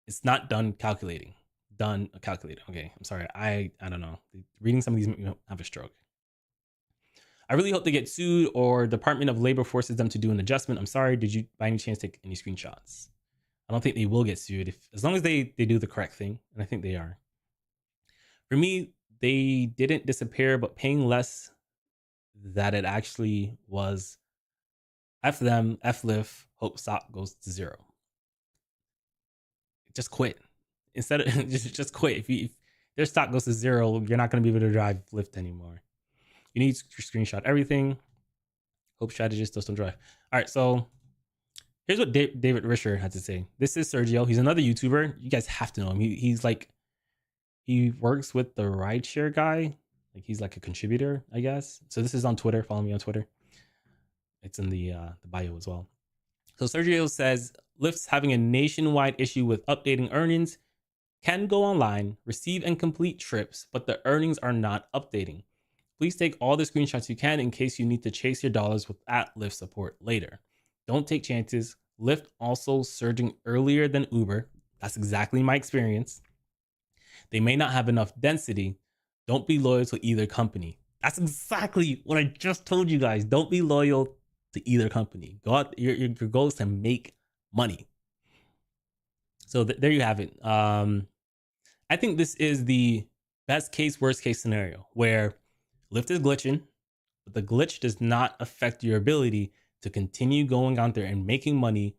It's not done calculating. Okay, I'm sorry. I don't know. Reading some of these make me have a stroke. I really hope they get sued or Department of Labor forces them to do an adjustment. I'm sorry. Did you by any chance take any screenshots? I don't think they will get sued as long as they do the correct thing, and I think they are. For me, they didn't disappear, but paying less that it actually was. F them, F Lyft, hope stock goes to 0. Just quit. Instead of just quit. If their stock goes to 0, you're not going to be able to drive Lyft anymore. You need to screenshot everything. Hope strategists still don't drive. All right, so here's what David Risher had to say. This is Sergio. He's another YouTuber. You guys have to know him. He's like, he works with the rideshare guy. Like he's like a contributor, I guess. So this is on Twitter. Follow me on Twitter. It's in the bio as well. So Sergio says, Lyft's having a nationwide issue with updating earnings. Can go online, receive and complete trips, but the earnings are not updating. Please take all the screenshots you can in case you need to chase your dollars with @Lyft support later. Don't take chances. Lyft also surging earlier than Uber. That's exactly my experience. They may not have enough density. Don't be loyal to either company. That's exactly what I just told you guys. Don't be loyal to either company. Go out. Your goal is to make money. So there you have it. I think this is the best case, worst case scenario where Lyft is glitching, but the glitch does not affect your ability to continue going out there and making money,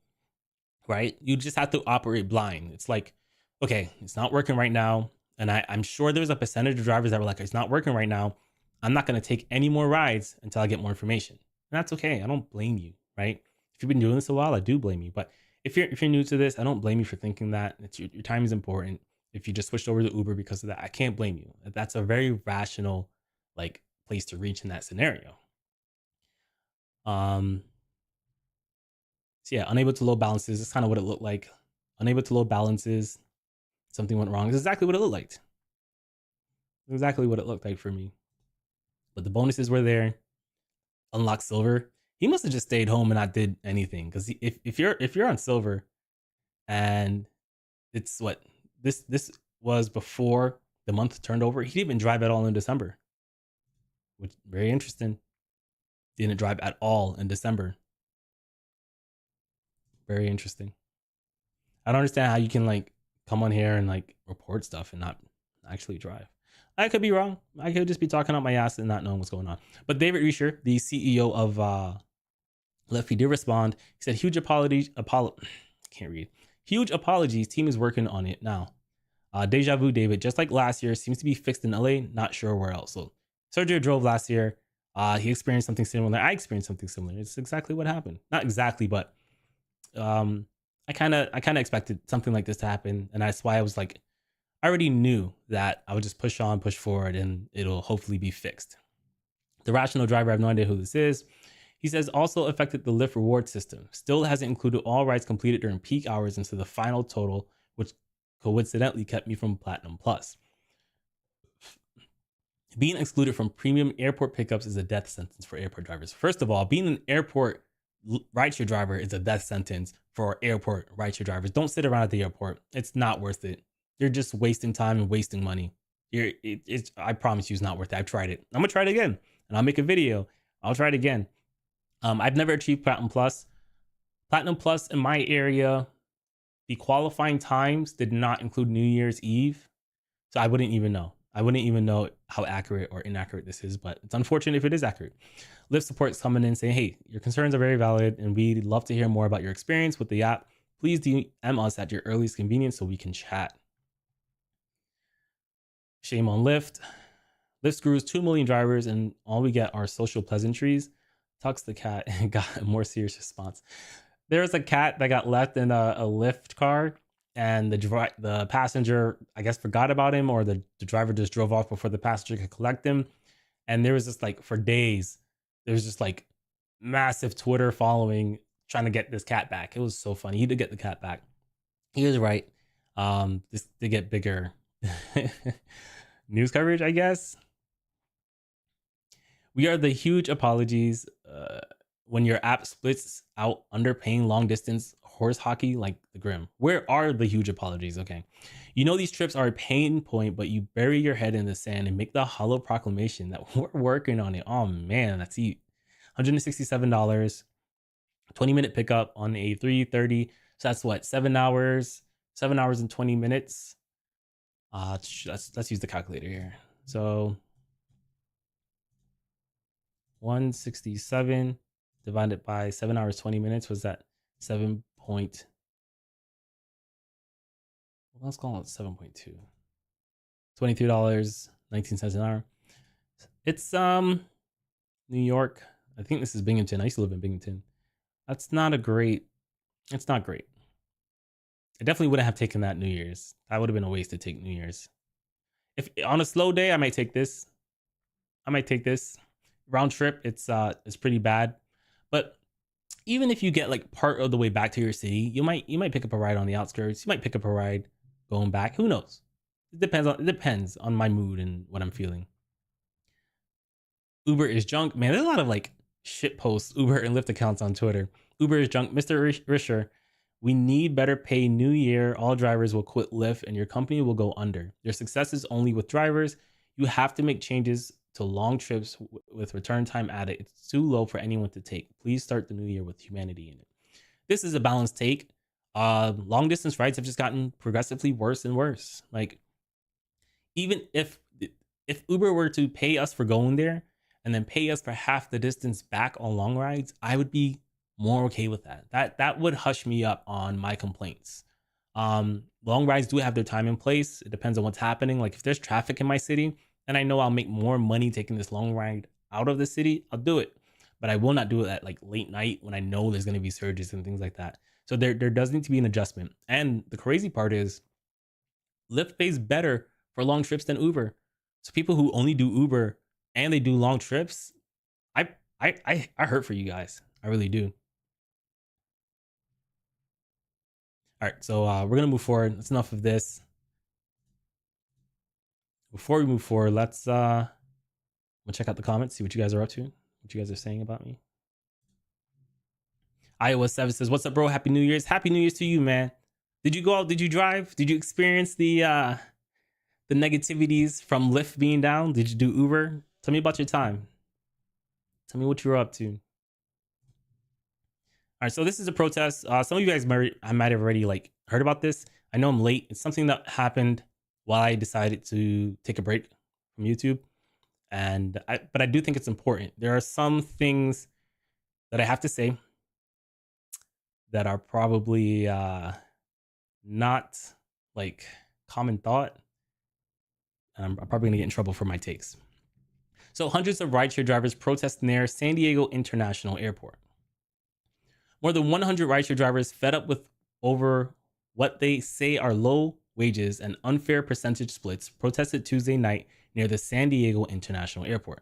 right? You just have to operate blind. It's like, okay, it's not working right now. And I'm sure there's a percentage of drivers that were like, it's not working right now. I'm not going to take any more rides until I get more information. And that's okay. I don't blame you, right? If you've been doing this a while, I do blame you. But if you're new to this, I don't blame you for thinking that. It's your time is important. If you just switched over to Uber because of that, I can't blame you. That's a very rational like place to reach in that scenario. So yeah, unable to load balances. That's kind of what it looked like. Unable to load balances. Something went wrong. It's exactly what it looked like. Exactly what it looked like for me. But the bonuses were there. Unlock silver. He must have just stayed home and not did anything. Because if you're on silver, and it's what this was before the month turned over. He didn't even drive at all in December, which very interesting. Didn't drive at all in December. Very interesting. I don't understand how you can like come on here and like report stuff and not actually drive. I could be wrong. I could just be talking out my ass and not knowing what's going on. But David Risher, the CEO of Lyft, he did respond. He said, huge apologies. Can't read. Huge apologies. Team is working on it now. Deja vu, David, just like last year, seems to be fixed in LA. Not sure where else. So Sergio drove last year. He experienced something similar. I experienced something similar. It's exactly what happened. Not exactly, but I kind of expected something like this to happen. And that's why I was like, I already knew that I would just push on, push forward, and it'll hopefully be fixed. The rational driver, I have no idea who this is. He says also affected the Lyft reward system. Still hasn't included all rides completed during peak hours into the final total, which coincidentally kept me from Platinum Plus. Being excluded from premium airport pickups is a death sentence for airport drivers. First of all, being an airport rideshare driver is a death sentence for airport rideshare drivers. Don't sit around at the airport. It's not worth it. You're just wasting time and wasting money. It's I promise you, it's not worth it. I've tried it. I'm gonna try it again, and I'll make a video. I'll try it again. I've never achieved Platinum Plus. Platinum Plus in my area, the qualifying times did not include New Year's Eve, so I wouldn't even know. I wouldn't even know how accurate or inaccurate this is, but it's unfortunate if it is accurate. Lyft support's coming in saying, hey, your concerns are very valid and we'd love to hear more about your experience with the app. Please DM us at your earliest convenience so we can chat. Shame on Lyft. Lyft screws 2 million drivers and all we get are social pleasantries. Tux the cat and got a more serious response. There was a cat that got left in a Lyft car and the passenger, I guess, forgot about him, or the driver just drove off before the passenger could collect him. And there was just like, for days, there's just like massive Twitter following trying to get this cat back. It was so funny. He did get the cat back. He was right. This did get bigger news coverage, I guess. We are the huge apologies when your app splits out underpaying long distance horse hockey like the Grim. Where are the huge apologies? Okay. You know these trips are a pain point, but you bury your head in the sand and make the hollow proclamation that we're working on it. Oh man, that's $167, 20-minute pickup on a 3:30. So that's what, 7 hours and 20 minutes. Let's use the calculator here. So 167 divided by 7 hours 20 minutes was that 7 point. Let's call it 7.2. $23.19 an hour. It's New York. I think this is Binghamton. I used to live in Binghamton. It's not great. I definitely wouldn't have taken that New Year's. That would have been a waste to take New Year's. If on a slow day, I might take this. Round trip, it's pretty bad. But even if you get like part of the way back to your city, you might pick up a ride on the outskirts. You might pick up a ride going back. Who knows? It depends on my mood and what I'm feeling. Uber is junk. Man, there's a lot of like shit posts, Uber and Lyft accounts on Twitter. Uber is junk. Mr. Risher, we need better pay. New year, all drivers will quit Lyft and your company will go under. Your success is only with drivers. You have to make changes to long trips with return time added. It's too low for anyone to take. Please start the new year with humanity in it. This is a balanced take. Long distance rides have just gotten progressively worse and worse. Like, even if Uber were to pay us for going there and then pay us for half the distance back on long rides, I would be more okay with that. That would hush me up on my complaints. Long rides do have their time and place. It depends on what's happening. Like if there's traffic in my city and I know I'll make more money taking this long ride out of the city, I'll do it. But I will not do it at like late night when I know there's going to be surges and things like that. So there does need to be an adjustment. And the crazy part is Lyft pays better for long trips than Uber. So people who only do Uber and they do long trips, I hurt for you guys. I really do. All right, so we're gonna move forward. That's enough of this. Before we move forward, let's we'll check out the comments, see what you guys are up to, what you guys are saying about me. Iowa 7 says, "What's up, bro? Happy New Year's. Happy New Year's to you, man. Did you go out? Did you drive? Did you experience the negativities from Lyft being down? Did you do Uber? Tell me about your time. Tell me what you were up to." All right, so this is a protest. Some of you guys might have already like heard about this. I know I'm late. It's something that happened while I decided to take a break from YouTube, but I do think it's important. There are some things that I have to say that are probably not like common thought. I'm probably gonna get in trouble for my takes. So hundreds of rideshare drivers protest near San Diego International Airport. More than 100 rideshare drivers fed up with over what they say are low wages and unfair percentage splits protested Tuesday night near the San Diego International Airport.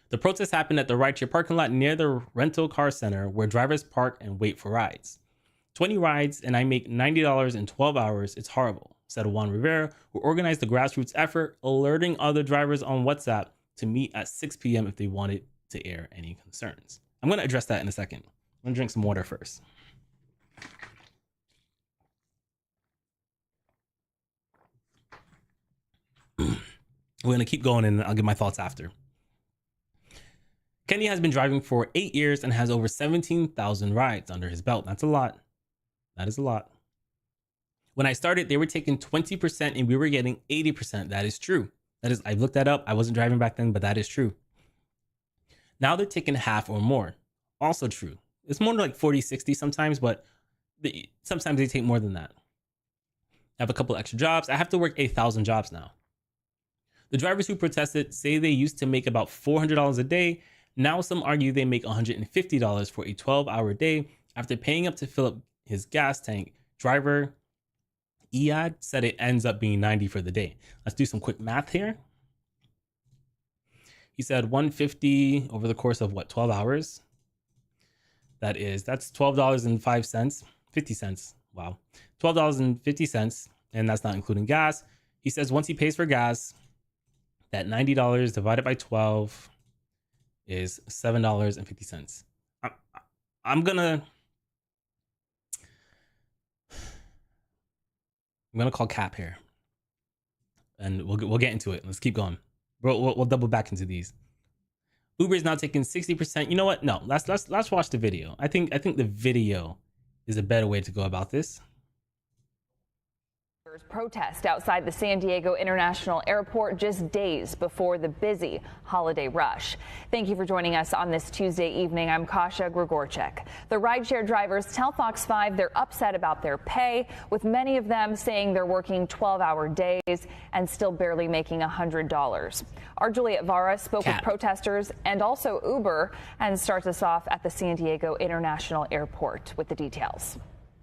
The protest happened at the rideshare parking lot near the rental car center where drivers park and wait for rides. 20 rides and I make $90 in 12 hours. It's horrible, said Juan Rivera, who organized the grassroots effort, alerting other drivers on WhatsApp to meet at 6 p.m. if they wanted to air any concerns. I'm going to address that in a second. I'm going to drink some water first. We're going to keep going and I'll give my thoughts after. Kenny has been driving for 8 years and has over 17,000 rides under his belt. That's a lot. That is a lot. When I started, they were taking 20% and we were getting 80%. That is true. That is, I've looked that up. I wasn't driving back then, but that is true. Now they're taking half or more. Also true. It's more like 40, 60 sometimes, but sometimes they take more than that. I have a couple extra jobs. I have to work 1,000 jobs now. The drivers who protested say they used to make about $400 a day. Now some argue they make $150 for a 12-hour day after paying up to fill up his gas tank. Driver Iad said it ends up being $90 for the day. Let's do some quick math here. He said $150 over the course of what, 12 hours? That's $12.05, 50 cents. Wow. $12.50, and that's not including gas. He says once he pays for gas, that $90 divided by 12 is $7.50. I'm gonna call cap here, and we'll get into it. Let's keep going. We'll double back into these. Uber is now taking 60%. You know what? No, let's watch the video. I think the video is a better way to go about this. Protest outside the San Diego International Airport just days before the busy holiday rush. Thank you for joining us on this Tuesday evening. I'm Kasia Grigorchek. The rideshare drivers tell Fox 5 they're upset about their pay, with many of them saying they're working 12-hour days and still barely making $100. Our Juliet Vara spoke with protesters and also Uber and starts us off at the San Diego International Airport with the details.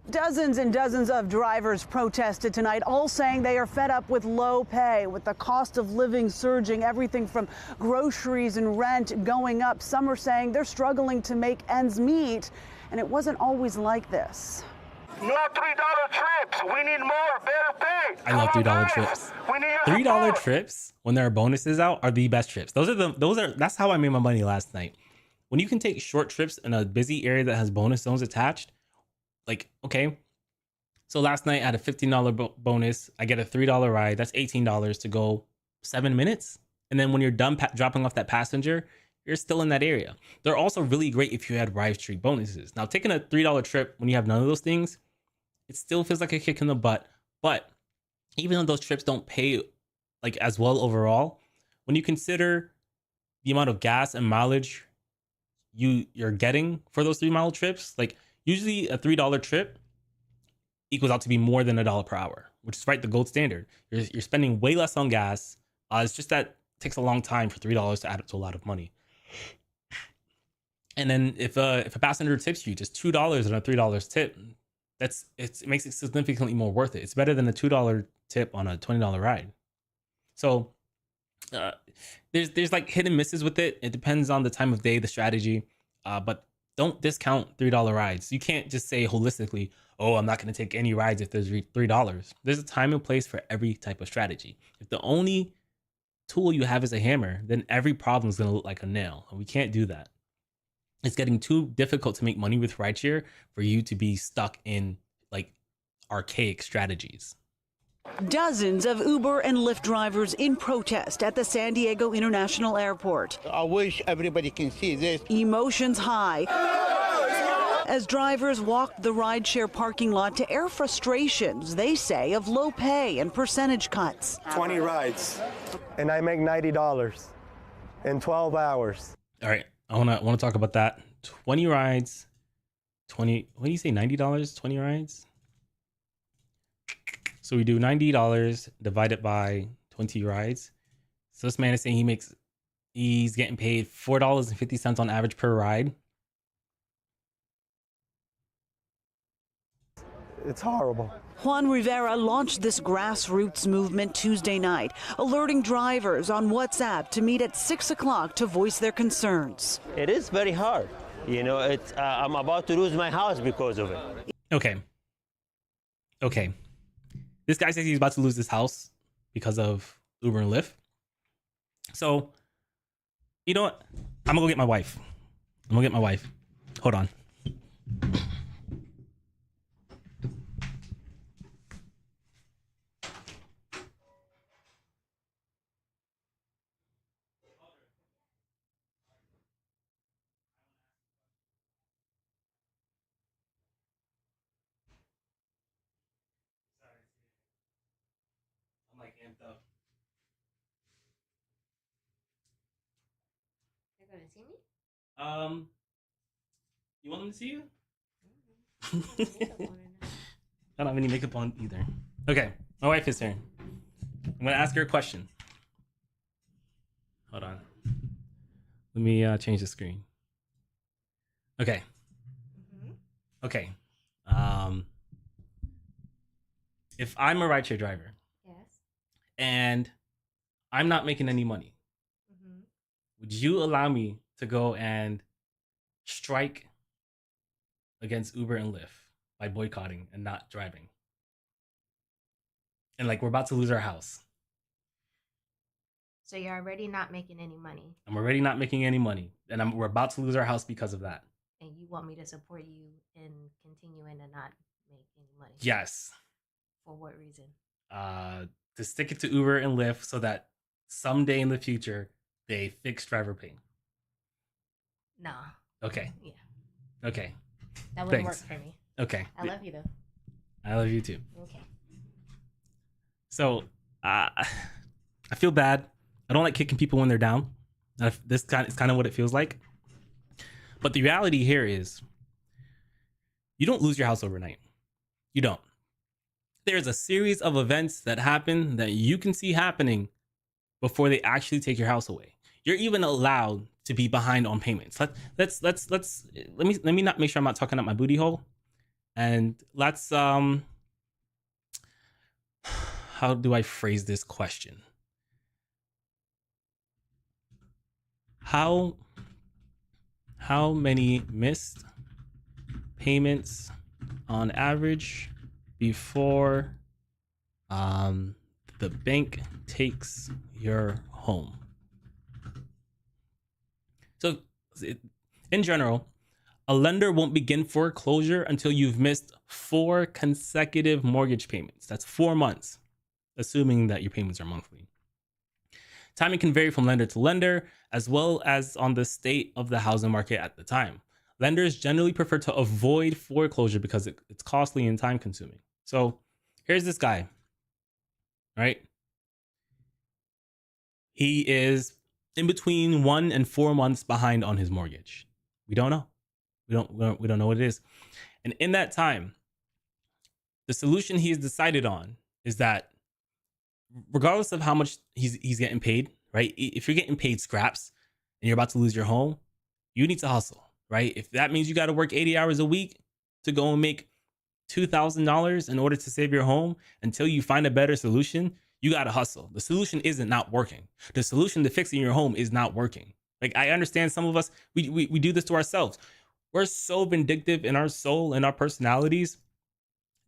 Dozens and dozens of drivers protested tonight, all saying they are fed up with low pay, with the cost of living surging, everything from groceries and rent going up. Some are saying they're struggling to make ends meet, and it wasn't always like this. No $3 trips. We need more, better pay. I love $3 trips. $3 trips when there are bonuses out are the best trips. That's how I made my money last night. When you can take short trips in a busy area that has bonus zones attached. Like, okay, so last night I had a $15 bonus. I get a $3 ride. That's $18 to go 7 minutes. And then when you're done dropping off that passenger, you're still in that area. They're also really great if you had ride streak bonuses. Now, taking a $3 trip when you have none of those things, it still feels like a kick in the butt. But even though those trips don't pay like as well overall, when you consider the amount of gas and mileage you're getting for those 3-mile trips, like, usually a $3 trip equals out to be more than $1 per hour, which is the gold standard. You're spending way less on gas. It's just that it takes a long time for $3 to add up to a lot of money. And then if a passenger tips you just $2 and a $3 tip, it makes it significantly more worth it. It's better than a $2 tip on a $20 ride. So there's like hit and misses with it. It depends on the time of day, the strategy, but don't discount $3 rides. You can't just say holistically, oh, I'm not going to take any rides if there's $3. There's a time and place for every type of strategy. If the only tool you have is a hammer, then every problem is going to look like a nail. And we can't do that. It's getting too difficult to make money with rideshare for you to be stuck in like archaic strategies. Dozens of Uber and Lyft drivers in protest at the San Diego International Airport. I wish everybody can see this. Emotions high as drivers walked the rideshare parking lot to air frustrations, they say, of low pay and percentage cuts. 20 rides, and I make $90 in 12 hours. All right, I want to talk about that. 20 rides, what do you say, $90, 20 rides? So we do $90 divided by 20 rides. So this man is saying he's getting paid $4.50 on average per ride. It's horrible. Juan Rivera launched this grassroots movement Tuesday night, alerting drivers on WhatsApp to meet at 6 o'clock to voice their concerns. It is very hard. You know, I'm about to lose my house because of it. Okay. This guy says he's about to lose his house because of Uber and Lyft. So, you know what? I'm gonna go get my wife. I'm gonna get my wife. Hold on. I'm like amped up. They're gonna see me? You want them to see you? Mm-hmm. I don't have any makeup on either. Okay, my wife is here. I'm gonna ask her a question. Hold on. Let me change the screen. Okay. Mm-hmm. Okay. If I'm a rideshare driver Yes. and I'm not making any money, Mm-hmm. would you allow me to go and strike against Uber and Lyft by boycotting and not driving? And like we're about to lose our house. So you're already not making any money, I'm already not making any money, and we're about to lose our house because of that. and you want me to support you in continuing to not make any money? Yes. For what reason? To stick it to Uber and Lyft so that someday in the future they fix driver pay. Nah. Okay. Yeah. Okay. That wouldn't Thanks. work for me. Okay. I love you though. I love you too. Okay. So I feel bad. I don't like kicking people when they're down. This is kind of what it feels like. But the reality here is you don't lose your house overnight. You don't. There's a series of events that happen that you can see happening before they actually take your house away. You're even allowed to be behind on payments. Let me not make sure I'm not talking up my booty hole. And let's how do I phrase this question? How many missed payments on average before the bank takes your home? So in general, a lender won't begin foreclosure until you've missed 4 consecutive mortgage payments. That's 4 months, assuming that your payments are monthly. Timing can vary from lender to lender, as well as on the state of the housing market at the time. Lenders generally prefer to avoid foreclosure because it's costly and time consuming. So here's this guy, right? He is in between 1 and 4 months behind on his mortgage. We don't know. We don't know what it is. And in that time, the solution he has decided on is that regardless of how much he's getting paid, right? If you're getting paid scraps and you're about to lose your home, you need to hustle, right? If that means you got to work 80 hours a week to go and make $2,000 in order to save your home until you find a better solution, you got to hustle. The solution isn't not working. The solution to fixing your home is not working. Like, I understand some of us, we do this to ourselves. We're so vindictive in our soul and our personalities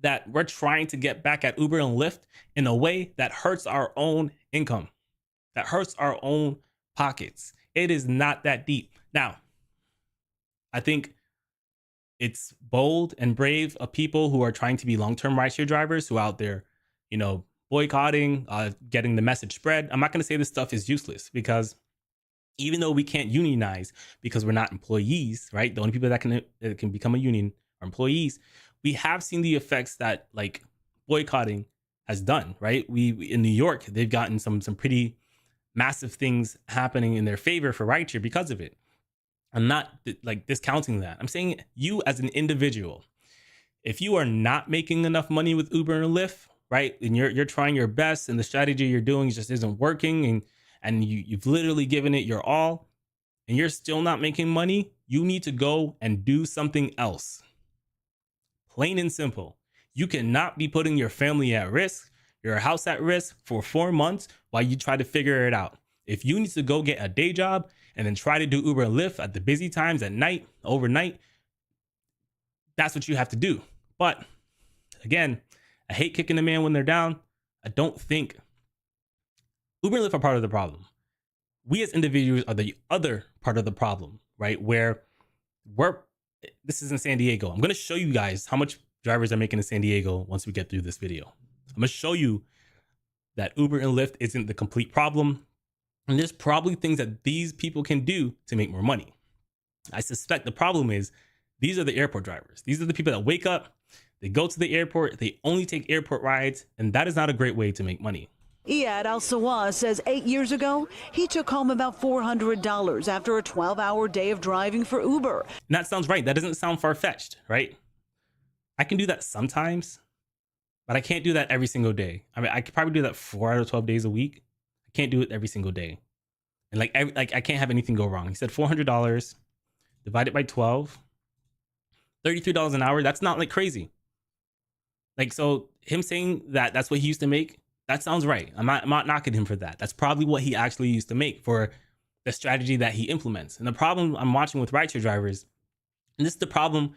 that we're trying to get back at Uber and Lyft in a way that hurts our own income, that hurts our own pockets. It is not that deep. Now, I think it's bold and brave of people who are trying to be long-term rideshare drivers who are out there, boycotting, getting the message spread. I'm not going to say this stuff is useless because even though we can't unionize because we're not employees, right? The only people that can become a union are employees. We have seen the effects that like boycotting has done, right? We in New York, they've gotten some pretty massive things happening in their favor for rideshare because of it. I'm not like discounting that. I'm saying you as an individual, if you are not making enough money with Uber and Lyft, right, and you're trying your best and the strategy you're doing just isn't working, and you've literally given it your all, and you're still not making money, you need to go and do something else. Plain and simple. You cannot be putting your family at risk, your house at risk for 4 months while you try to figure it out. If you need to go get a day job and then try to do Uber and Lyft at the busy times at night, overnight, that's what you have to do. But again, I hate kicking a man when they're down. I don't think Uber and Lyft are part of the problem. We as individuals are the other part of the problem, right? Where This is in San Diego. I'm going to show you guys how much drivers are making in San Diego once we get through this video. I'm going to show you that Uber and Lyft isn't the complete problem. And there's probably things that these people can do to make more money. I suspect the problem is these are the airport drivers. These are the people that wake up, they go to the airport, they only take airport rides, and that is not a great way to make money. Iyad Al-Sawaz says 8 years ago, he took home about $400 after a 12-hour day of driving for Uber. And that sounds right. That doesn't sound far-fetched, right? I can do that sometimes, but I can't do that every single day. I mean, I could probably do that 4 out of 12 days a week. I can't do it every single day. And I can't have anything go wrong. He said $400 divided by 12, $33 an hour. That's not like crazy. Like, so him saying that that's what he used to make, that sounds right. I'm not knocking him for that. That's probably what he actually used to make for the strategy that he implements. And the problem I'm watching with rideshare drivers, and this is the problem.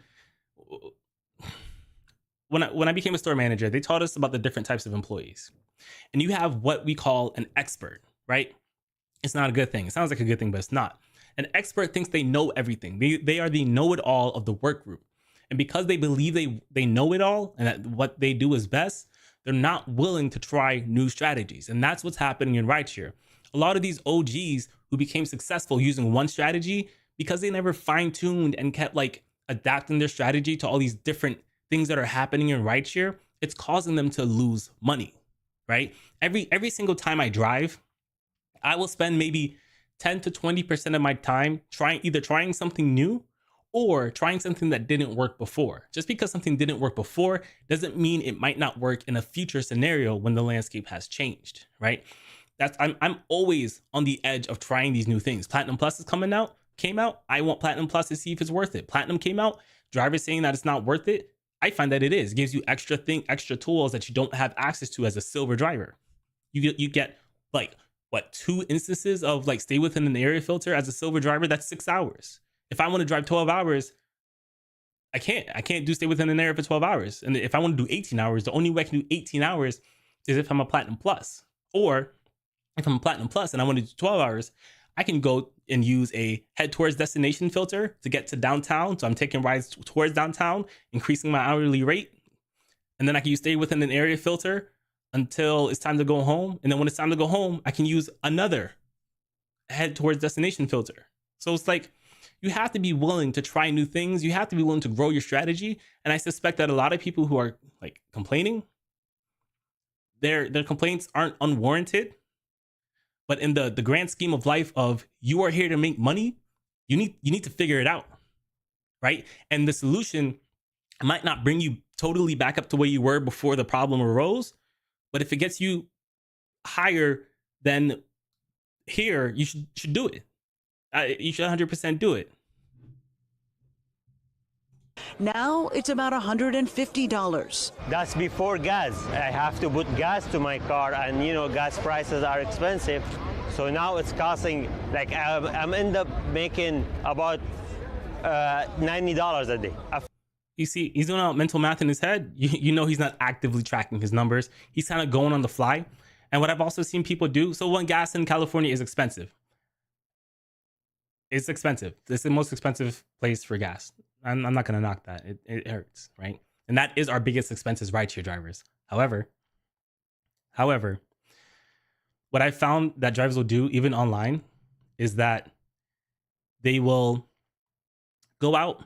When I became a store manager, they taught us about the different types of employees. And you have what we call an expert, right? It's not a good thing. It sounds like a good thing, but it's not. An expert thinks they know everything. They are the know-it-all of the work group. And because they believe they know it all and that what they do is best, they're not willing to try new strategies. And that's what's happening in rideshare. A lot of these OGs who became successful using one strategy, because they never fine-tuned and kept like adapting their strategy to all these different things that are happening in rideshare, it's causing them to lose money, right? Every single time I drive, I will spend maybe 10 to 20% of my time trying something new or trying something that didn't work before. Just because something didn't work before doesn't mean it might not work in a future scenario when the landscape has changed, right? I'm always on the edge of trying these new things. Platinum Plus is came out. I want Platinum Plus to see if it's worth it. Platinum came out, drivers saying that it's not worth it. I find that it is. It gives you extra tools that you don't have access to as a silver driver. You get like, what, 2 instances of like stay within an area filter as a silver driver. That's 6 hours. If I want to drive 12 hours, I can't do stay within an area for 12 hours. And if I want to do 18 hours, the only way I can do 18 hours is if I'm a Platinum Plus. Or if I'm a Platinum Plus and I want to do 12 hours, I can go and use a head towards destination filter to get to downtown. So I'm taking rides towards downtown, increasing my hourly rate. And then I can use stay within an area filter until it's time to go home. And then when it's time to go home, I can use another head towards destination filter. So it's like, you have to be willing to try new things. You have to be willing to grow your strategy. And I suspect that a lot of people who are like complaining, their complaints aren't unwarranted. But in the grand scheme of life of you are here to make money, you need to figure it out, right? And the solution might not bring you totally back up to where you were before the problem arose. But if it gets you higher than here, you should do it. You should 100% do it. Now it's about $150. That's before gas. I have to put gas to my car, and gas prices are expensive. So now it's costing, like I'm end up making about $90 a day. You see, he's doing out mental math in his head. You know he's not actively tracking his numbers. He's kind of going on the fly. And what I've also seen people do, so when gas in California is expensive. It's expensive. It's the most expensive place for gas. I'm not going to knock that. It hurts, right? And that is our biggest expense as rideshare drivers. However, what I found that drivers will do, even online, is that they will go out,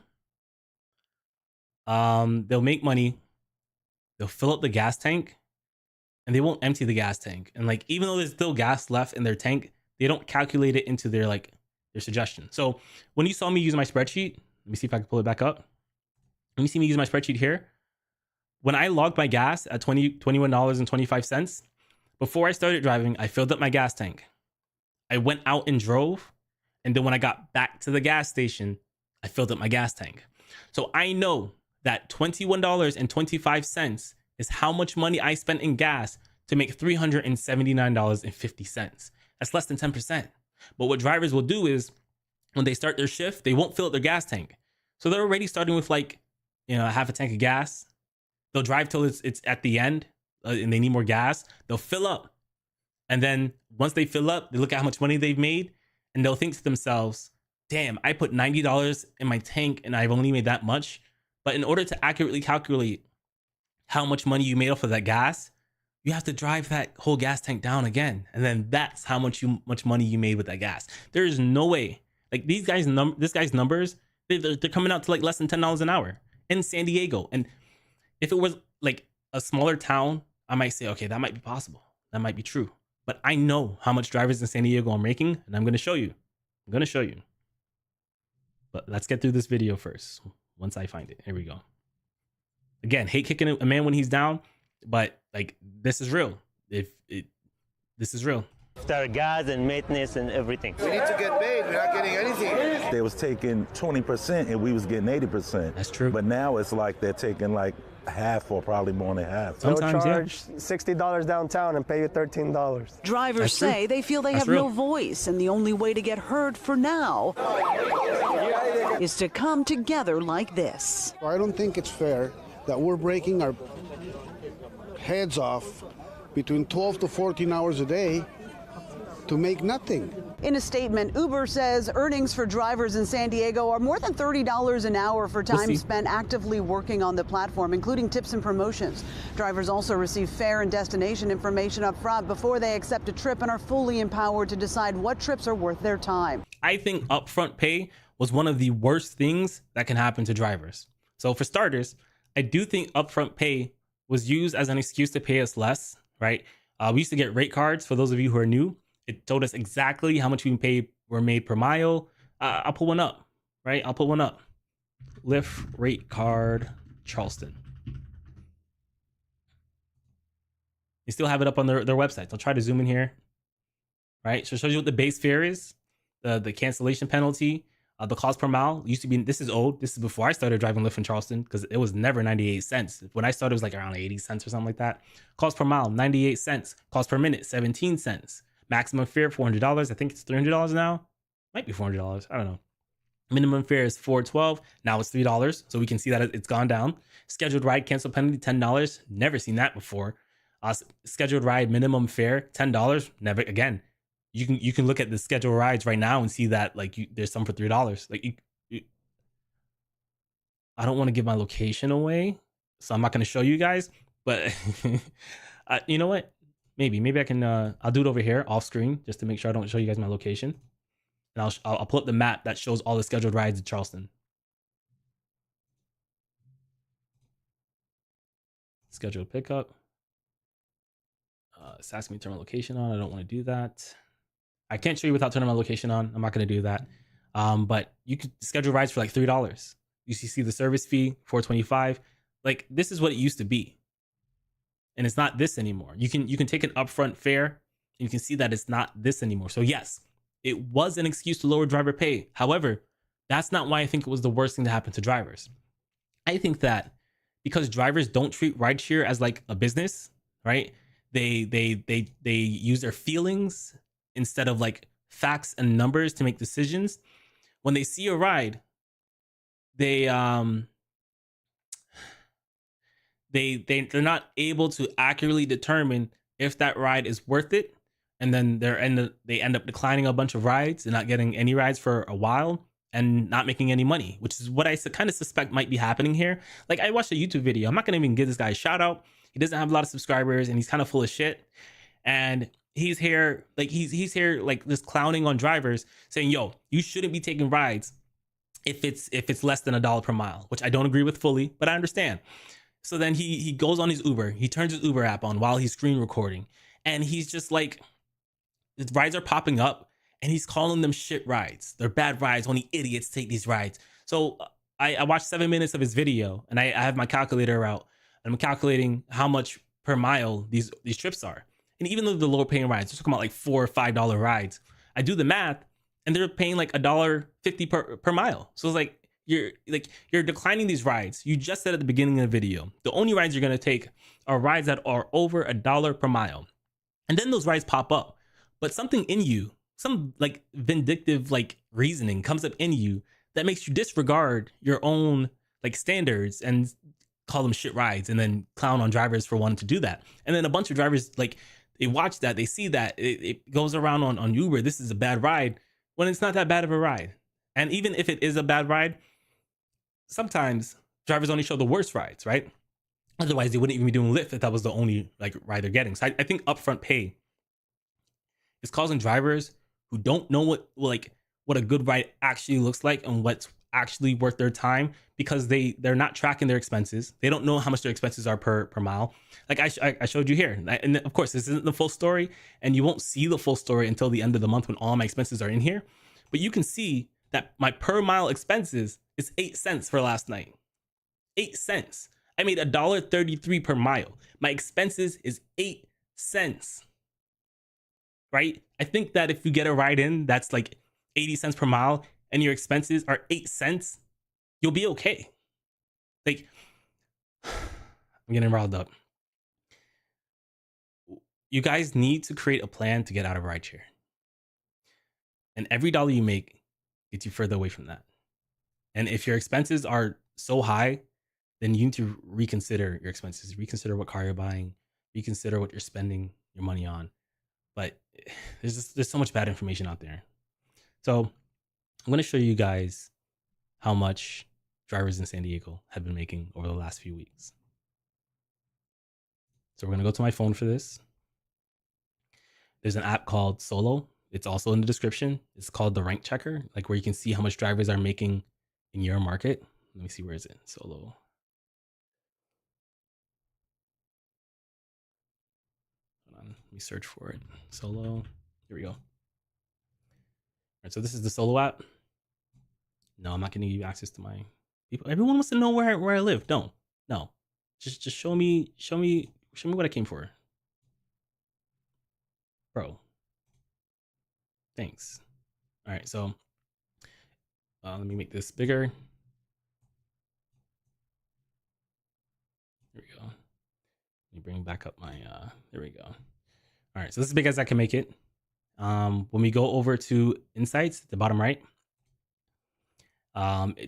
they'll make money, they'll fill up the gas tank, and they won't empty the gas tank. And like, even though there's still gas left in their tank, they don't calculate it into their suggestion. So when you saw me use my spreadsheet, let me see if I can pull it back up. Let me see me use my spreadsheet here. When I logged my gas at $21.25, before I started driving, I filled up my gas tank. I went out and drove. And then when I got back to the gas station, I filled up my gas tank. So I know that $21.25 is how much money I spent in gas to make $379.50. That's less than 10%. But what drivers will do is when they start their shift, they won't fill up their gas tank. So they're already starting with half a tank of gas. They'll drive till it's at the end and they need more gas. They'll fill up. And then once they fill up, they look at how much money they've made and they'll think to themselves, damn, I put $90 in my tank and I've only made that much. But in order to accurately calculate how much money you made off of that gas, you have to drive that whole gas tank down again. And then that's how much money you made with that gas. There is no way. Like this guy's numbers, they're coming out to like less than $10 an hour in San Diego. And if it was like a smaller town, I might say, okay, that might be possible. That might be true. But I know how much drivers in San Diego are making, and I'm going to show you. But let's get through this video first. Once I find it. Here we go. Again, hate kicking a man when he's down, but like this is real. This is real. After gas and maintenance and everything. We need to get paid. We're not getting anything. They was taking 20% and we was getting 80%. That's true. But now it's like they're taking like half or probably more than half. They'll Sometimes, charge $60 downtown and pay you $13. Drivers say they feel they have no voice, and the only way to get heard for now is to come together like this. I don't think it's fair that we're breaking our heads off between 12 to 14 hours a day to make nothing. In a statement, Uber says earnings for drivers in San Diego are more than $30 an hour for time spent actively working on the platform, including tips and promotions. Drivers also receive fare and destination information up front before they accept a trip and are fully empowered to decide what trips are worth their time. I think upfront pay was one of the worst things that can happen to drivers. So for starters, I do think upfront pay was used as an excuse to pay us less, right? We used to get rate cards. For those of you who are new, it told us exactly how much were made per mile. I'll pull one up, right? I'll pull one up. Lyft rate card, Charleston. You still have it up on their website. I'll try to zoom in here, right? So it shows you what the base fare is, the cancellation penalty, the cost per mile. Used to be, this is old. This is before I started driving Lyft in Charleston, because it was never 98 cents. When I started, it was like around 80 cents or something like that. Cost per mile, 98 cents. Cost per minute, 17 cents. Maximum fare, $400. I think it's $300 now. Might be $400. I don't know. Minimum fare is $412. Now it's $3. So we can see that it's gone down. Scheduled ride cancel penalty, $10. Never seen that before. Scheduled ride minimum fare, $10. Never again. You can look at the scheduled rides right now and see that like there's some for $3. Like I don't want to give my location away, so I'm not going to show you guys. But you know what? Maybe I can. I'll do it over here off screen just to make sure I don't show you guys my location. And I'll pull up the map that shows all the scheduled rides in Charleston. Scheduled pickup. It's asking me to turn my location on. I don't want to do that. I can't show you without turning my location on. I'm not going to do that. But you could schedule rides for like $3. You see the service fee, $4.25. Like this is what it used to be. And it's not this anymore. You can take an upfront fare and you can see that it's not this anymore. So yes, it was an excuse to lower driver pay. However, that's not why I think it was the worst thing to happen to drivers. I think that because drivers don't treat rideshare as like a business, right? They use their feelings instead of like facts and numbers to make decisions. When they see a ride, they're not able to accurately determine if that ride is worth it, and then they end up declining a bunch of rides and not getting any rides for a while and not making any money, which is what I kind of suspect might be happening here. Like I watched a YouTube video. I'm not gonna even give this guy a shout out. He doesn't have a lot of subscribers and he's kind of full of shit. And he's here like he's here like just clowning on drivers, saying, "Yo, you shouldn't be taking rides if it's less than $1 per mile," which I don't agree with fully, but I understand. So then he goes on his Uber. He turns his Uber app on while he's screen recording. And he's just like, the rides are popping up and he's calling them shit rides. They're bad rides. Only idiots take these rides. So I watched 7 minutes of his video and I have my calculator out. And I'm calculating how much per mile these trips are. And even though the lower paying rides, they're talking about like $4 or $5 rides. I do the math and they're paying like $1.50 per mile. So it's like, you're declining these rides. You just said at the beginning of the video, the only rides you're going to take are rides that are over $1 per mile. And then those rides pop up. But something in you, some like vindictive like reasoning comes up in you that makes you disregard your own like standards and call them shit rides and then clown on drivers for wanting to do that. And then a bunch of drivers, like they watch that, they see that it goes around on Uber. This is a bad ride when it's not that bad of a ride. And even if it is a bad ride, sometimes drivers only show the worst rides, right? Otherwise, they wouldn't even be doing Lyft if that was the only like ride they're getting. So I think upfront pay is causing drivers who don't know what a good ride actually looks like and what's actually worth their time, because they're not tracking their expenses. They don't know how much their expenses are per mile. Like I showed you here, and of course this isn't the full story, and you won't see the full story until the end of the month when all my expenses are in here. But you can see that my per mile expenses is 8 cents for last night. 8 cents. I made $1.33 per mile. My expenses is 8 cents. Right? I think that if you get a ride in that's like 80 cents per mile and your expenses are 8 cents, you'll be okay. Like, I'm getting riled up. You guys need to create a plan to get out of rideshare. And every dollar you make gets you further away from that. And if your expenses are so high, then you need to reconsider your expenses, reconsider what car you're buying, reconsider what you're spending your money on. But there's so much bad information out there. So I'm going to show you guys how much drivers in San Diego have been making over the last few weeks. So we're going to go to my phone for this. There's an app called Solo. It's also in the description. It's called the Rank Checker, like where you can see how much drivers are making in your market. Let me see, where is it? Solo. Hold on, let me search for it. Solo. Here we go. All right, so this is the Solo app. No, I'm not going to give you access to my people. Everyone wants to know where I live. No. Just show me what I came for. Bro. Thanks. All right, so let me make this bigger. There we go. Let me bring back up my, there we go. All right, so this is as big as I can make it. When we go over to Insights, the bottom right,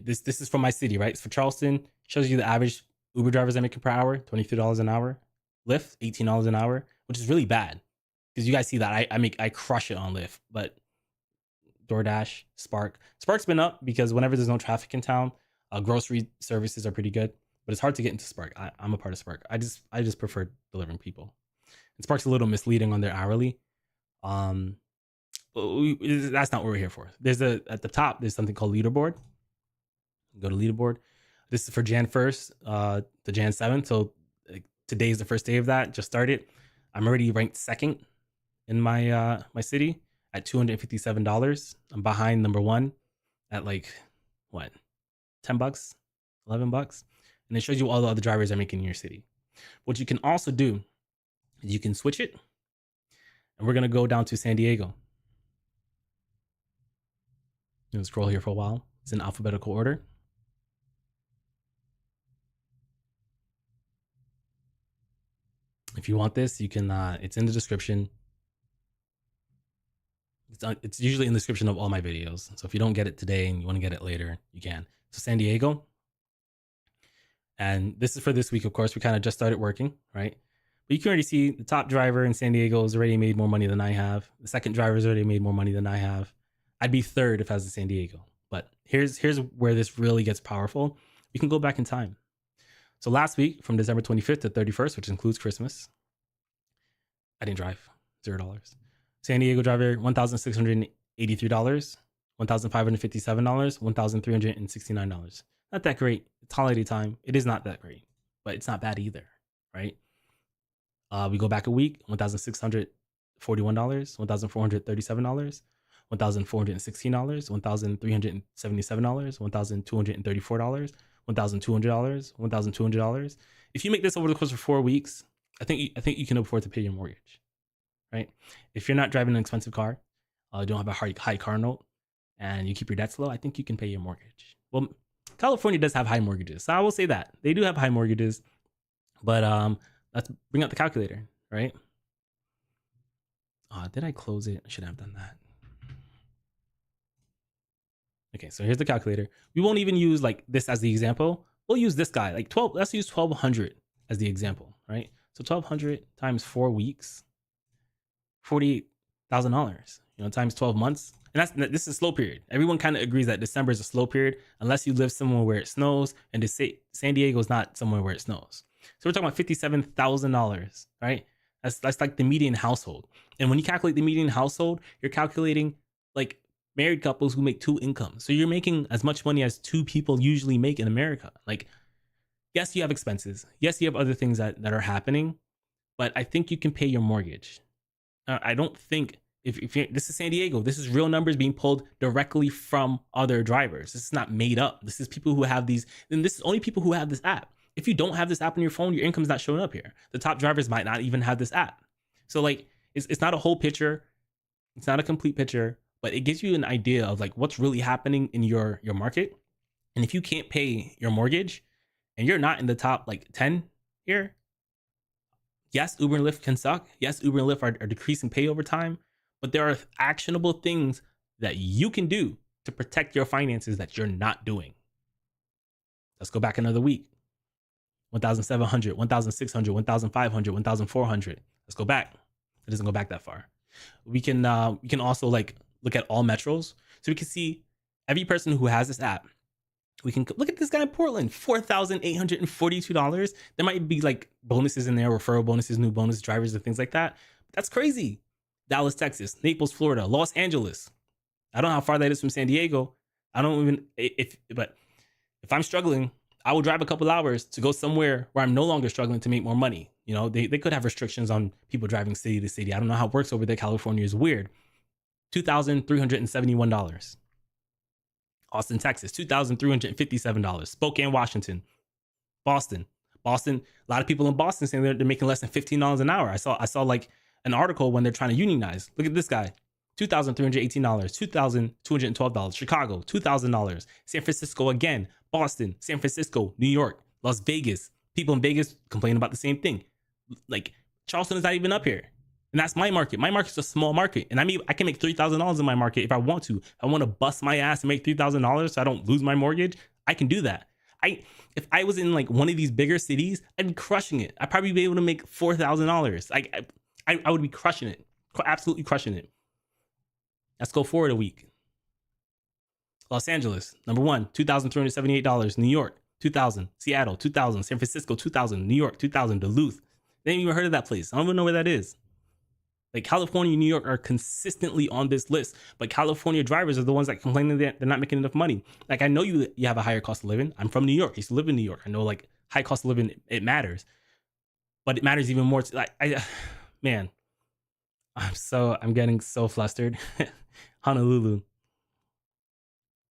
this is from my city, right? It's for Charleston. Shows you the average Uber drivers I'm making per hour, $23 an hour. Lyft, $18 an hour, which is really bad because you guys see that I crush it on Lyft. But DoorDash, Spark's been up because whenever there's no traffic in town, grocery services are pretty good. But it's hard to get into Spark. I'm a part of Spark. I just prefer delivering people. And Spark's a little misleading on their hourly. But that's not what we're here for. At the top, there's something called Leaderboard. Go to Leaderboard. This is for Jan 1st to Jan 7th. So today is the first day of that. Just started. I'm already ranked second in my my city at $257. I'm behind number one at like what, $10, $11, and it shows you all the other drivers are making in your city. What you can also do is you can switch it, and we're gonna go down to San Diego. I'm gonna scroll here for a while. It's in alphabetical order. If you want this, you can. It's in the description. It's usually in the description of all my videos. So if you don't get it today and you want to get it later, you can. So San Diego. And this is for this week, of course. We kind of just started working, right? But you can already see the top driver in San Diego has already made more money than I have. The second driver's already made more money than I have. I'd be third if I was in San Diego. But here's where this really gets powerful. We can go back in time. So last week, from December 25th to 31st, which includes Christmas, I didn't drive. $0. San Diego driver, $1,683, $1,557, $1,369. Not that great. It's holiday time. It is not that great, but it's not bad either, right? We go back a week, $1,641, $1,437, $1,416, $1,377, $1,234, $1,200, $1,200. If you make this over the course of 4 weeks, I think you can afford to pay your mortgage, right? If you're not driving an expensive car, don't have a high car note, and you keep your debts low, I think you can pay your mortgage. Well, California does have high mortgages, so I will say that they do have high mortgages. But let's bring out the calculator, right? Did I close it? I should have done that. Okay, so here's the calculator. We won't even use like this as the example. We'll use this guy, like 12. Let's use 1,200 as the example, right? So 1,200 times 4 weeks, $48,000. Times 12 months. And this is a slow period. Everyone kind of agrees that December is a slow period unless you live somewhere where it snows, and San Diego is not somewhere where it snows. So we're talking about $57,000, right? That's like the median household. And when you calculate the median household, you're calculating like married couples who make two incomes. So you're making as much money as two people usually make in America. Like, yes, you have expenses. Yes, you have other things that are happening, but I think you can pay your mortgage. I don't think if this is San Diego, this is real numbers being pulled directly from other drivers. This is not made up. This is people who have these, and this is only people who have this app. If you don't have this app on your phone, your income's not showing up here. The top drivers might not even have this app. So like, it's not a whole picture. It's not a complete picture, but it gives you an idea of like what's really happening in your market. And if you can't pay your mortgage and you're not in the top like 10 here, yes, Uber and Lyft can suck. Yes, Uber and Lyft are decreasing pay over time, but there are actionable things that you can do to protect your finances that you're not doing. Let's go back another week. 1,700, 1,600, 1,500, 1,400. Let's go back. It doesn't go back that far. We can also like look at all metros. So we can see every person who has this app. We can look at this guy in Portland, $4,842. There might be like bonuses in there, referral bonuses, new bonus drivers and things like that. But that's crazy. Dallas, Texas, Naples, Florida, Los Angeles. I don't know how far that is from San Diego. I don't even, but if I'm struggling, I will drive a couple hours to go somewhere where I'm no longer struggling to make more money. You know, they could have restrictions on people driving city to city. I don't know how it works over there. California is weird. $2,371. Austin, Texas, $2,357. Spokane, Washington. Boston, a lot of people in Boston saying they're making less than $15 an hour. I saw like an article when they're trying to unionize. Look at this guy. $2,318, $2,212. Chicago, $2,000. San Francisco again. Boston, San Francisco, New York, Las Vegas. People in Vegas complain about the same thing. Like Charleston is not even up here. And that's my market. My market's a small market. And I can make $3,000 in my market if I want to. If I want to bust my ass and make $3,000 so I don't lose my mortgage, I can do that. If I was in like one of these bigger cities, I'd be crushing it. I'd probably be able to make $4,000. I would be crushing it. Absolutely crushing it. Let's go forward a week. Los Angeles, number one, $2,378. New York, $2,000. Seattle, $2,000. San Francisco, $2,000. New York, $2,000. Duluth. They ain't even heard of that place. I don't even know where that is. Like California and New York are consistently on this list, but California drivers are the ones that complain that they're not making enough money. Like I know you have a higher cost of living. I'm from New York. I used to live in New York. I know like high cost of living, it matters, but it matters even more. Man, I'm getting so flustered. Honolulu.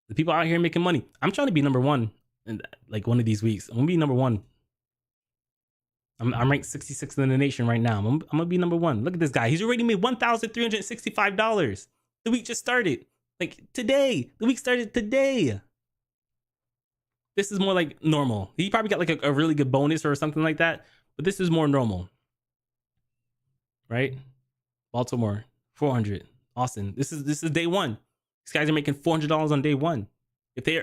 The people out here making money. I'm trying to be number one in like one of these weeks. I'm gonna be number one. I'm ranked 66th in the nation right now. I'm gonna be number one. Look at this guy. He's already made $1,365. The week just started. Like today. The week started today. This is more like normal. He probably got like a really good bonus or something like that, but this is more normal. Right? Baltimore, 400. Austin. This is day one. These guys are making $400 on day one. If they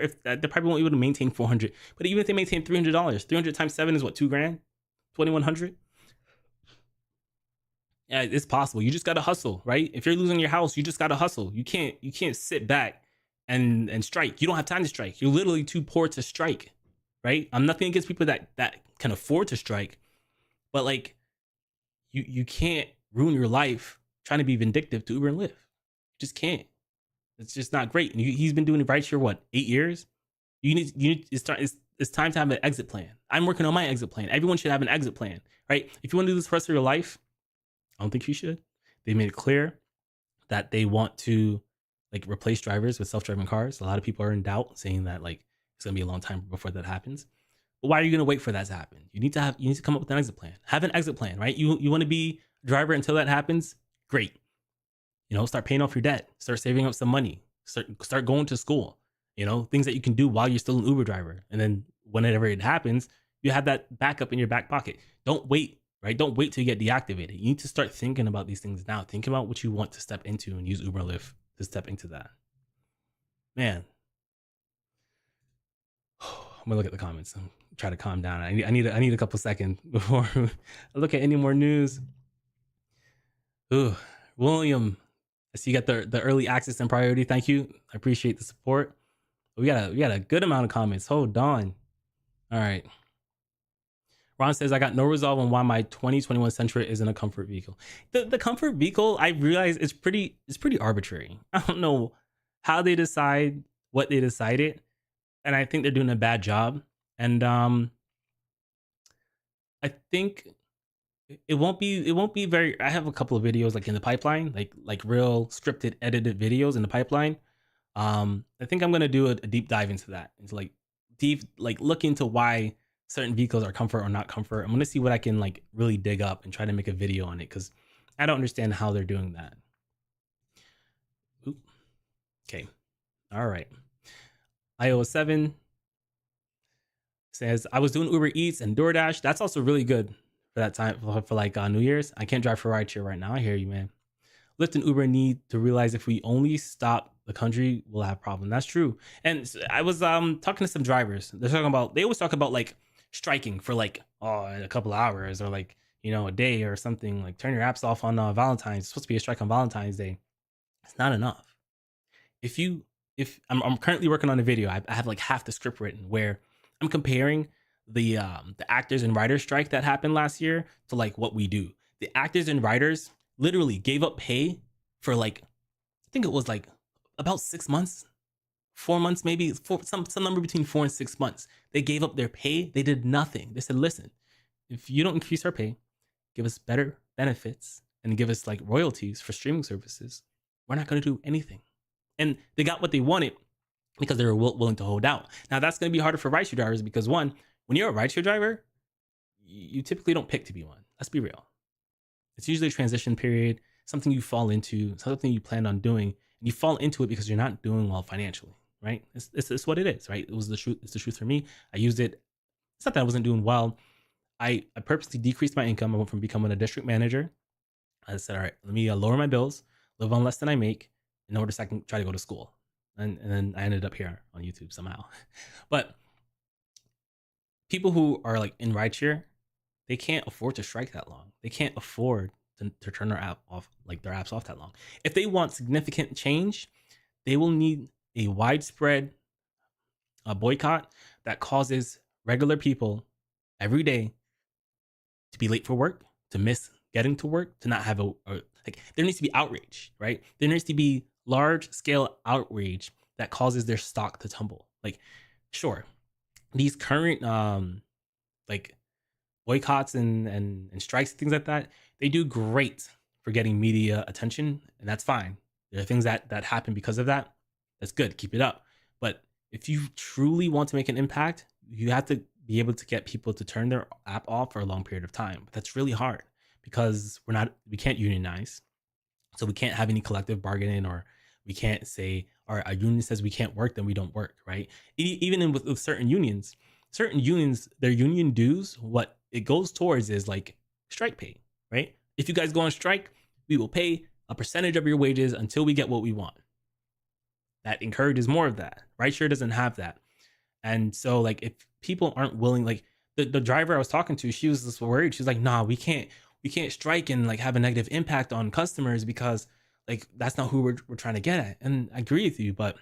probably won't be able to maintain 400, but even if they maintain $300, 300 times 7 is what, $2,000, 2,100. Yeah, it's possible. You just gotta hustle, right? If you're losing your house, you just gotta hustle. You can't sit back and strike. You don't have time to strike. You're literally too poor to strike, right? I'm nothing against people that can afford to strike, but like you can't ruin your life trying to be vindictive to Uber and Lyft. You just can't. It's just not great. And he's been doing it right here, what, 8 years? It's time to have an exit plan. I'm working on my exit plan. Everyone should have an exit plan, right? If you want to do this for the rest of your life, I don't think you should. They made it clear that they want to like replace drivers with self-driving cars. A lot of people are in doubt, saying that like it's gonna be a long time before that happens. But why are you gonna wait for that to happen? You need to come up with an exit plan. Have an exit plan, right? You want to be a driver until that happens? Great. You know, start paying off your debt. Start saving up some money. Start going to school. You know, things that you can do while you're still an Uber driver. And then whenever it happens, you have that backup in your back pocket. Don't wait, right? Don't wait till you get deactivated. You need to start thinking about these things now. Think about what you want to step into and use Uber Lyft to step into that. Man. I'm gonna look at the comments and try to calm down. I need a couple seconds before I look at any more news. Ooh, William I see you got the early access and priority. Thank you. I appreciate the support. We got a good amount of comments. Hold on. All right. Ron says, I got no resolve on why my 2021 Sentra isn't a comfort vehicle. The comfort vehicle, I realize it's pretty arbitrary. I don't know how they decide what they decided, and I think they're doing a bad job. And I think it won't be very. I have a couple of videos like in the pipeline, like real scripted, edited videos in the pipeline. I think I'm gonna do a deep dive into that. Into like deep, like look into why certain vehicles are comfort or not comfort. I'm gonna see what I can like really dig up and try to make a video on it because I don't understand how they're doing that. Oop. Okay. All right. iOS 7 says I was doing Uber Eats and DoorDash. That's also really good for that time for like New Year's. I can't drive for rideshare right now. I hear you, man. Lyft and Uber need to realize if we only stop the country, we'll have problems. That's true. And I was talking to some drivers. They always talk about like striking for like a couple of hours or like a day or something. Like turn your apps off on Valentine's. It's supposed to be a strike on Valentine's Day. It's not enough. If I'm currently working on a video, I have like half the script written where I'm comparing the actors and writers strike that happened last year to like what we do. The actors and writers literally gave up pay for like, I think it was like about 6 months, 4 months, maybe some number between 4 and 6 months. They gave up their pay. They did nothing. They said, listen, if you don't increase our pay, give us better benefits and give us like royalties for streaming services, we're not going to do anything. And they got what they wanted because they were willing to hold out. Now that's going to be harder for rideshare drivers because one, when you're a rideshare driver, you typically don't pick to be one. Let's be real. It's usually a transition period, something you fall into, something you plan on doing, and you fall into it because you're not doing well financially, right? It's what it is, right? It was the truth. It's the truth for me. I used it. It's not that I wasn't doing well. I purposely decreased my income. I went from becoming a district manager. I said, all right, let me lower my bills, live on less than I make in order so I can try to go to school. And then I ended up here on YouTube somehow. But people who are like in rideshare, they can't afford to strike that long. They can't afford to turn their app off, like their apps off that long. If they want significant change, they will need a widespread boycott that causes regular people every day to be late for work, to miss getting to work, to not have like there needs to be outrage, right? There needs to be large scale outrage that causes their stock to tumble. Like, sure, these current like boycotts and strikes, things like that, they do great for getting media attention, and that's fine. There are things that happen because of that. That's good. Keep it up. But if you truly want to make an impact, you have to be able to get people to turn their app off for a long period of time. But that's really hard because we can't unionize. So we can't have any collective bargaining, or we can't say, all right, a union says we can't work, then we don't work, right? Even with certain unions, their union dues, what it goes towards is like strike pay, right? If you guys go on strike, we will pay a percentage of your wages until we get what we want. That encourages more of that. Rideshare doesn't have that. And so like if people aren't willing, like the driver I was talking to, she was just worried. She's like, nah, we can't strike and like have a negative impact on customers because like that's not who we're trying to get at. And I agree with you, but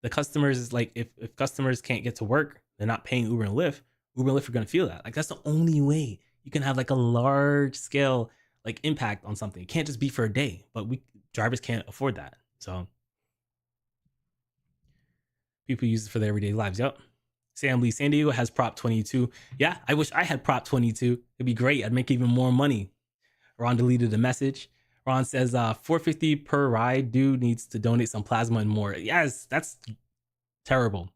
the customers is like if customers can't get to work, they're not paying Uber and Lyft are gonna feel that. Like that's the only way you can have like a large scale like impact on something. It can't just be for a day, but drivers can't afford that. So people use it for their everyday lives. Yep. Sam Lee, San Diego has Prop 22. Yeah, I wish I had Prop 22. It'd be great. I'd make even more money. Ron deleted the message. Ron says, $4.50 per ride. Dude needs to donate some plasma and more. Yes, that's terrible.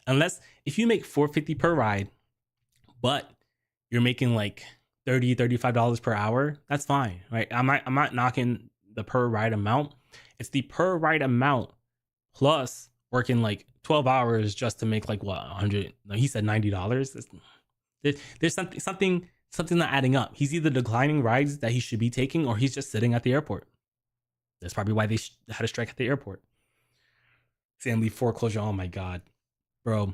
Unless if you make $4.50 per ride, but you're making like $30, $35 per hour, that's fine, right? I'm not knocking the per ride amount. It's the per ride amount plus working like 12 hours just to make like what 100. No, he said $90. There's something not adding up. He's either declining rides that he should be taking, or he's just sitting at the airport. That's probably why they had a strike at the airport. Sam Lee foreclosure. Oh my god, bro.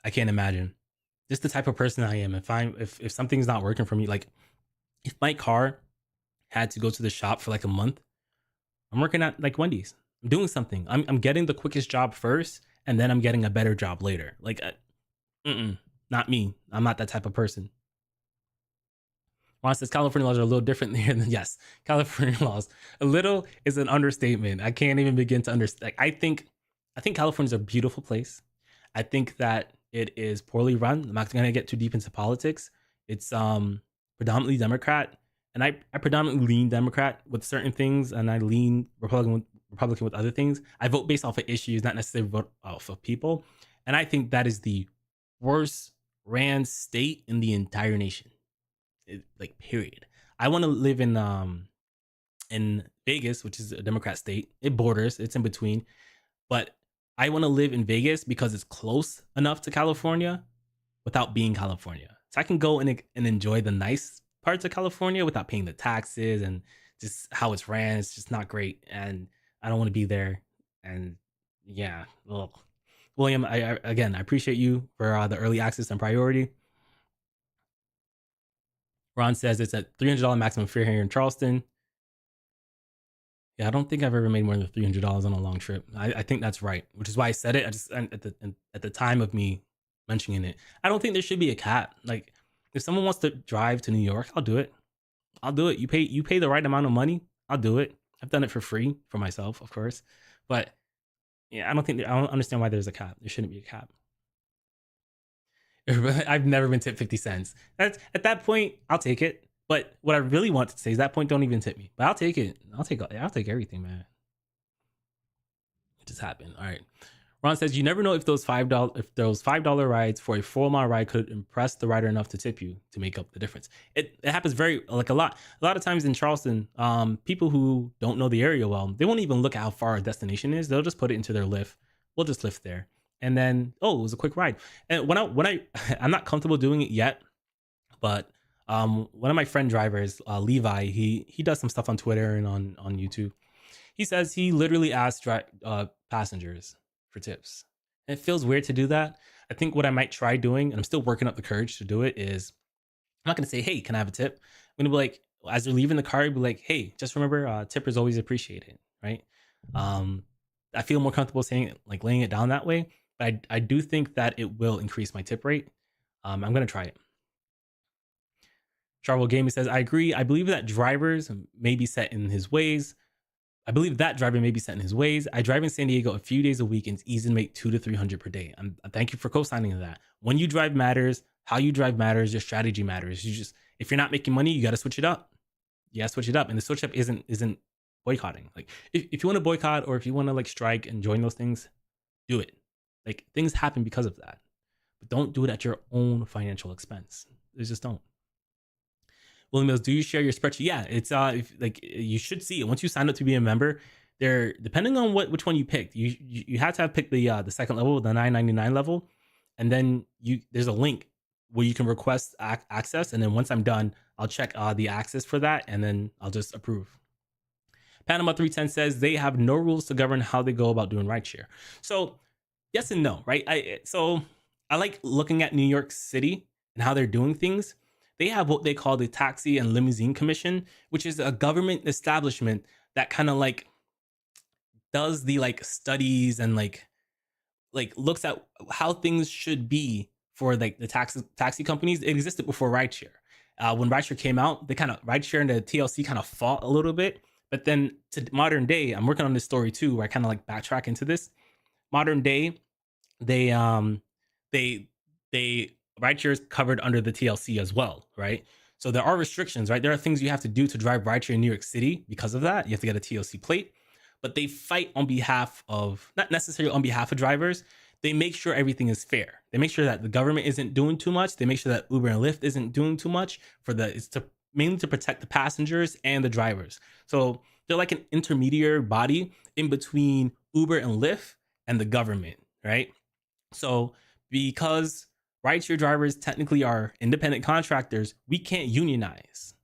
I can't imagine. Just the type of person I am. If something's not working for me, like if my car had to go to the shop for like a month. I'm working at like Wendy's. I'm doing something. I'm getting the quickest job first, and then I'm getting a better job later. Like, not me. I'm not that type of person. Ron says California laws are a little different here than yes, California laws. A little is an understatement. I can't even begin to understand. Like, I think California's a beautiful place. I think that it is poorly run. I'm not going to get too deep into politics. It's predominantly Democrat, and I predominantly lean Democrat with certain things, and I lean Republican with other things. I vote based off of issues, not necessarily vote off of people. And I think that is the worst ran state in the entire nation. Like, period. I want to live in Vegas, which is a Democrat state. It borders, it's in between, but I want to live in Vegas because it's close enough to California without being California. So I can go and enjoy the nice parts of California without paying the taxes and just how it's ran. It's just not great, and I don't want to be there. And yeah, ugh. William, I again, I appreciate you for the early access and priority. Ron says it's a $300 maximum fare here in Charleston. Yeah, I don't think I've ever made more than $300 on a long trip. I think that's right, which is why I said it. At the time of me mentioning it, I don't think there should be a cap. Like, if someone wants to drive to New York, I'll do it. I'll do it. You pay the right amount of money, I'll do it. I've done it for free for myself, of course. But yeah, I don't understand why there's a cap. There shouldn't be a cap. I've never been tipped 50 cents. That's, at that point, I'll take it. But what I really want to say is that point, don't even tip me. But I'll take it. I'll take everything, man. It just happened. All right. Ron says you never know if those $5 rides for a 4-mile ride could impress the rider enough to tip you to make up the difference. It happens very a lot of times in Charleston. People who don't know the area well, they won't even look at how far our destination is. They'll just put it into their Lyft. We'll just Lyft there, and then it was a quick ride. And when I'm not comfortable doing it yet, but one of my friend drivers, Levi, he does some stuff on Twitter and on YouTube. He says he literally asks passengers for tips. And it feels weird to do that. I think what I might try doing, and I'm still working up the courage to do it, is I'm not going to say, hey, can I have a tip? I'm going to be like, as they're leaving the car, I'd be like, hey, just remember, tippers always appreciate it, right? I feel more comfortable saying it, like laying it down that way. But I do think that it will increase my tip rate. I'm going to try it. Charvel Gaming says, I agree. I believe that drivers may be set in his ways. I drive in San Diego a few days a week, and it's easy to make $200 to $300 per day. Thank you for co-signing that. When you drive matters, how you drive matters, your strategy matters. If you're not making money, you got to switch it up. You got to switch it up. And the switch up isn't boycotting. Like, if you want to boycott or if you want to like strike and join those things, do it. Like, things happen because of that, but don't do it at your own financial expense. Just don't. William Mills, do you share your spreadsheet? Yeah, it's you should see it once you sign up to be a member. There, depending on which one you picked, you have to have picked the second level, the $9.99 level, and then there's a link where you can request access, and then once I'm done, I'll check the access for that, and then I'll just approve. Panama 310 says they have no rules to govern how they go about doing rideshare. So yes and no, right? I like looking at New York City and how they're doing things. They have what they call the Taxi and Limousine Commission, which is a government establishment that kind of like does the like studies and like looks at how things should be for like the taxi companies. It existed before rideshare. When rideshare came out, rideshare and the TLC kind of fought a little bit. But then to modern day, I'm working on this story too, where I kind of like backtrack into this. Modern day, they rideshare is covered under the TLC as well, right? So there are restrictions, right? There are things you have to do to drive rideshare in New York City because of that. You have to get a TLC plate, but they fight on behalf of, not necessarily on behalf of drivers. They make sure everything is fair. They make sure that the government isn't doing too much. They make sure that Uber and Lyft isn't doing too much mainly to protect the passengers and the drivers. So they're like an intermediary body in between Uber and Lyft and the government, right? So because rideshare drivers technically are independent contractors, we can't unionize,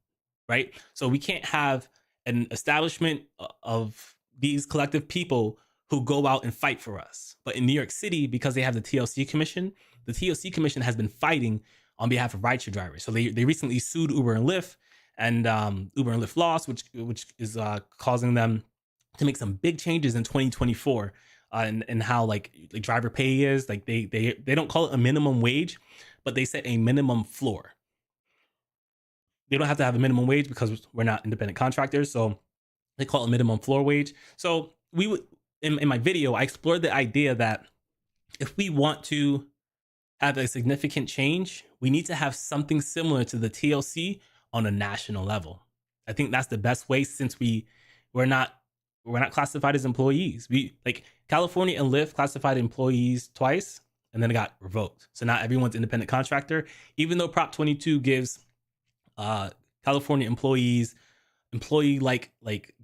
right? So we can't have an establishment of these collective people who go out and fight for us. But in New York City, because they have the TLC Commission has been fighting on behalf of rideshare drivers. So they recently sued Uber and Lyft, and Uber and Lyft lost, which is causing them to make some big changes in 2024, and how like driver pay is. Like they don't call it a minimum wage, but they set a minimum floor. They don't have to have a minimum wage because we're not independent contractors, so they call it minimum floor wage. So we would in my video, I explored the idea that if we want to have a significant change, we need to have something similar to the TLC on a national level. I think that's the best way, since we're not classified as employees. We like California and Lyft classified employees twice, and then it got revoked. So now everyone's independent contractor, even though Prop 22 gives California employees employee like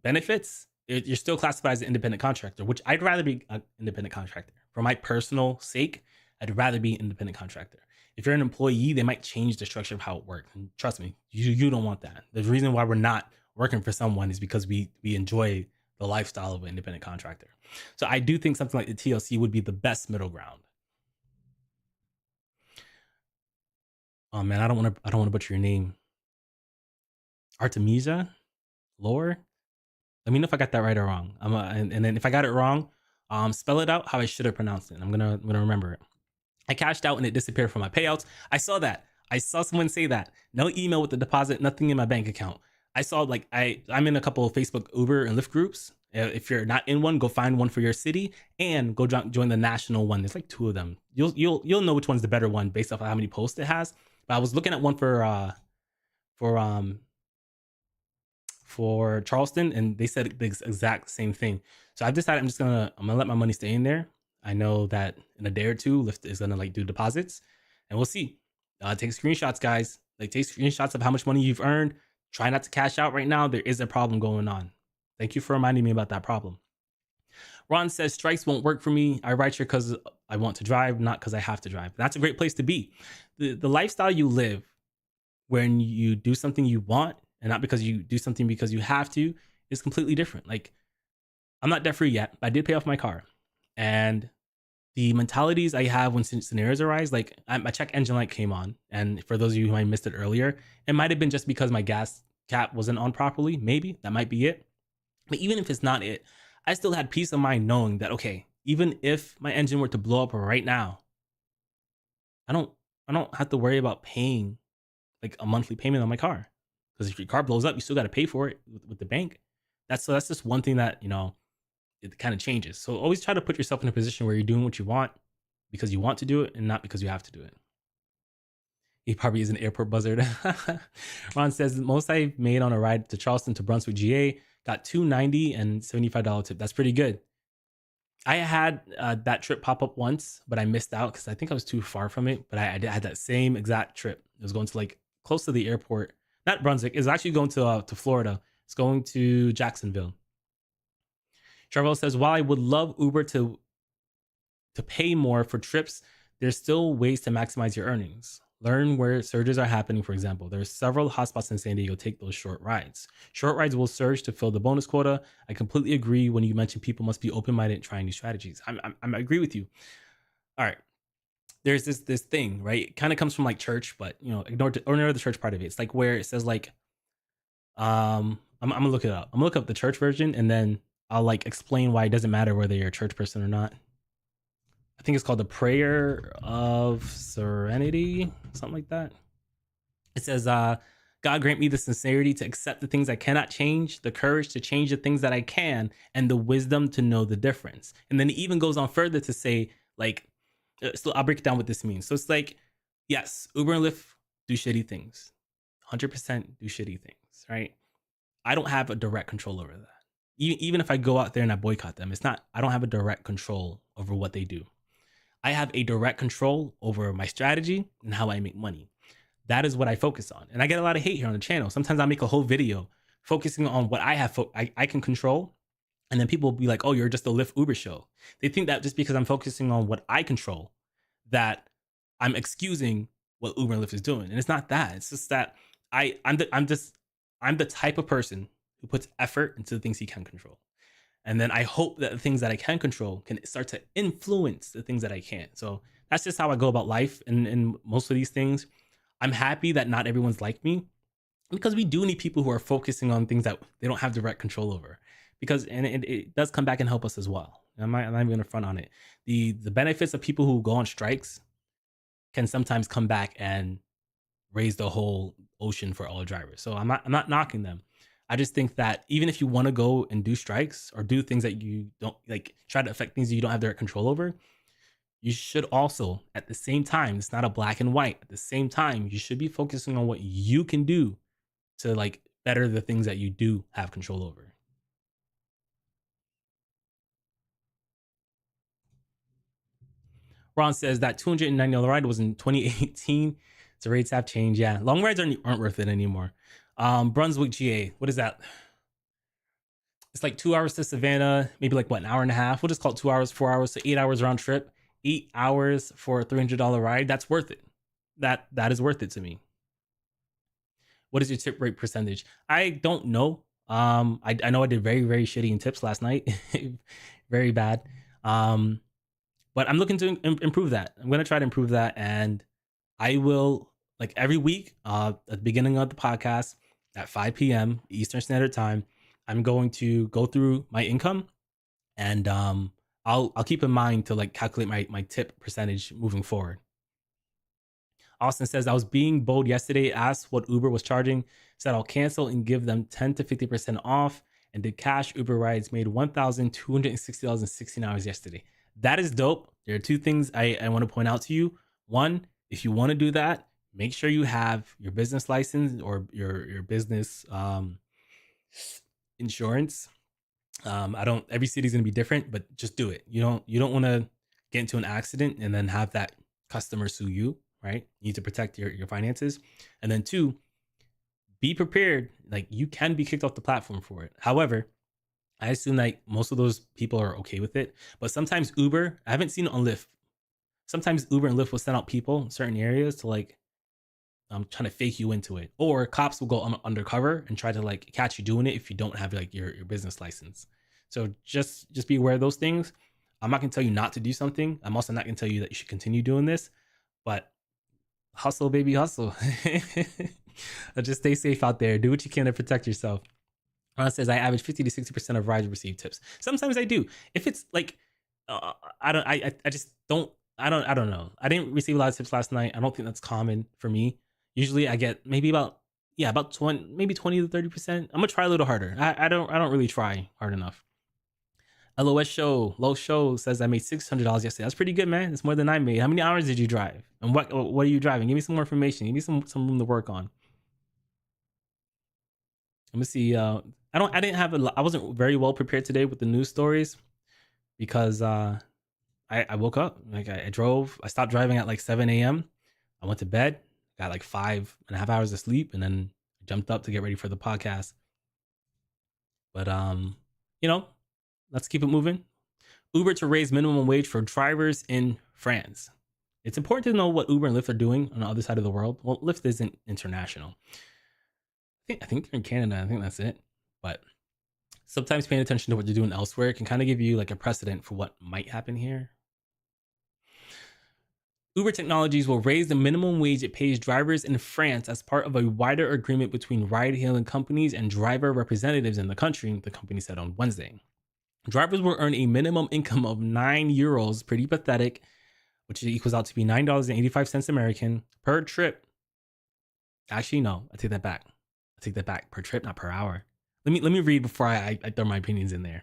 benefits. You're still classified as an independent contractor, which I'd rather be an independent contractor. For my personal sake, I'd rather be an independent contractor. If you're an employee, they might change the structure of how it works. And trust me, you don't want that. The reason why we're not working for someone is because we enjoy the lifestyle of an independent contractor. So I do think something like the TLC would be the best middle ground. Oh man, I don't want to butcher your name. Artemisia Lore. Let me know if I got that right or wrong. And then if I got it wrong, spell it out how I should have pronounced it. I'm gonna remember it. I cashed out and it disappeared from my payouts. I saw that. I saw someone say that. No email with the deposit, nothing in my bank account. I saw like I'm in a couple of Facebook, Uber, and Lyft groups. If you're not in one, go find one for your city and go join the national one. There's like 2 of them. You'll know which one's the better one based off of how many posts it has. But I was looking at one for Charleston, and they said the exact same thing. So I've decided I'm gonna let my money stay in there. I know that in a day or two, Lyft is gonna like do deposits, and we'll see. Take screenshots, guys. Like take screenshots of how much money you've earned. Try not to cash out right now. There is a problem going on. Thank you for reminding me about that problem. Ron says strikes won't work for me. I ride here because I want to drive, not because I have to drive. That's a great place to be. The lifestyle you live when you do something you want and not because you do something because you have to is completely different. Like, I'm not debt free yet, but I did pay off my car. And the mentalities I have when scenarios arise, like my check engine light came on. And for those of you who might missed it earlier, it might have been just because my gas cap wasn't on properly. Maybe that might be it. But even if it's not it, I still had peace of mind knowing that, okay, even if my engine were to blow up right now, I don't have to worry about paying like a monthly payment on my car. Because if your car blows up, you still got to pay for it with the bank. That's just one thing that, it kind of changes. So always try to put yourself in a position where you're doing what you want because you want to do it and not because you have to do it. He probably is an airport buzzard. Ron says the most I've made on a ride to Charleston to Brunswick, GA, got $2.90 and $75 tip. That's pretty good. I had that trip pop up once, but I missed out because I think I was too far from it. But I had that same exact trip. It was going to like close to the airport. Not Brunswick. It's actually going to Florida. It's going to Jacksonville. Charvel says, while I would love Uber to pay more for trips, there's still ways to maximize your earnings. Learn where surges are happening, for example. There's several hotspots in San Diego. Take those short rides. Short rides will surge to fill the bonus quota. I completely agree when you mention people must be open-minded and trying new strategies. I agree with you. All right. There's this thing, right? It kind of comes from like church, but ignore the church part of it. It's like where it says like, I'm gonna look it up. I'm gonna look up the church version and then I'll like explain why it doesn't matter whether you're a church person or not. I think it's called the Prayer of Serenity, something like that. It says, God grant me the sincerity to accept the things I cannot change, the courage to change the things that I can, and the wisdom to know the difference. And then it even goes on further to say, like, so I'll break it down what this means. So it's like, yes, Uber and Lyft do shitty things. 100% do shitty things, right? I don't have a direct control over that. Even if I go out there and I boycott them, I don't have a direct control over what they do. I have a direct control over my strategy and how I make money. That is what I focus on. And I get a lot of hate here on the channel. Sometimes I make a whole video focusing on what I have, I can control. And then people will be like, oh, you're just a Lyft Uber show. They think that just because I'm focusing on what I control, that I'm excusing what Uber and Lyft is doing. And it's not that. It's just that I'm the type of person who puts effort into the things he can control. And then I hope that the things that I can control can start to influence the things that I can't. So that's just how I go about life. And most of these things, I'm happy that not everyone's like me. because we do need people who are focusing on things that they don't have direct control over, because and it does come back and help us as well. I'm not even gonna front on it. The benefits of people who go on strikes can sometimes come back and raise the whole ocean for all drivers. So I'm not knocking them. I just think that even if you want to go and do strikes or do things that you don't like, try to affect things that you don't have direct control over, you should also, at the same time, it's not a black and white. At the same time, you should be focusing on what you can do to like better the things that you do have control over. Ron says that $290 ride was in 2018. So rates have changed. Yeah, long rides aren't worth it anymore. Brunswick, GA. What is that? It's like 2 hours to Savannah, maybe like what, an hour and a half. We'll just call it 2 hours, 4 hours, so 8 hours round trip. 8 hours for a $300 ride. That's worth it. That is worth it to me. What is your tip rate percentage? I don't know. I know I did very, very shitty in tips last night. Very bad. But I'm looking to improve that. I'm gonna try to improve that, and I will, like, every week at the beginning of the podcast at 5 p.m. Eastern Standard Time, I'm going to go through my income, and I'll keep in mind to like calculate my tip percentage moving forward. Austin says, I was being bold yesterday, asked what Uber was charging, said I'll cancel and give them 10 to 50% off, and did cash Uber rides, made $1,260.16 yesterday. That is dope. There are two things I want to point out to you. One, if you want to do that, make sure you have your business license or your business insurance. Every city's gonna be different, but just do it. You don't want to get into an accident and then have that customer sue you, right? You need to protect your finances. And then two, be prepared. Like, you can be kicked off the platform for it. However, I assume that most of those people are okay with it. But sometimes Uber, I haven't seen it on Lyft. Sometimes Uber and Lyft will send out people in certain areas to like trying to fake you into it, or cops will go undercover and try to like catch you doing it if you don't have like your business license. So just be aware of those things. I'm not gonna tell you not to do something. I'm also not gonna tell you that you should continue doing this, but hustle, baby, hustle. Just stay safe out there. Do what you can to protect yourself. Ron says, I average 50 to 60% of rides receive tips. Sometimes I do. If it's like, I just don't, I don't know. I didn't receive a lot of tips last night. I don't think that's common for me. Usually I get maybe about 20, maybe 20 to 30%. I'm gonna try a little harder. I don't really try hard enough. LOS Low Show says I made $600 yesterday. That's pretty good, man. It's more than I made. How many hours did you drive? And what are you driving? Give me some more information. Give me some room to work on. Let me see. I wasn't very well prepared today with the news stories because I woke up, like I drove. I stopped driving at like 7 a.m. I went to bed, got like 5.5 hours of sleep, and then jumped up to get ready for the podcast. But let's keep it moving. Uber to raise minimum wage for drivers in France. It's important to know what Uber and Lyft are doing on the other side of the world. Well, Lyft isn't international. I think they're in Canada. I think that's it. But sometimes paying attention to what they're doing elsewhere can kind of give you like a precedent for what might happen here. Uber Technologies will raise the minimum wage it pays drivers in France as part of a wider agreement between ride-hailing companies and driver representatives in the country, the company said on Wednesday. Drivers will earn a minimum income of €9, pretty pathetic, which equals out to be $9.85 American per trip. Actually, no, I take that back. Per trip, not per hour. Let me read before I throw my opinions in there.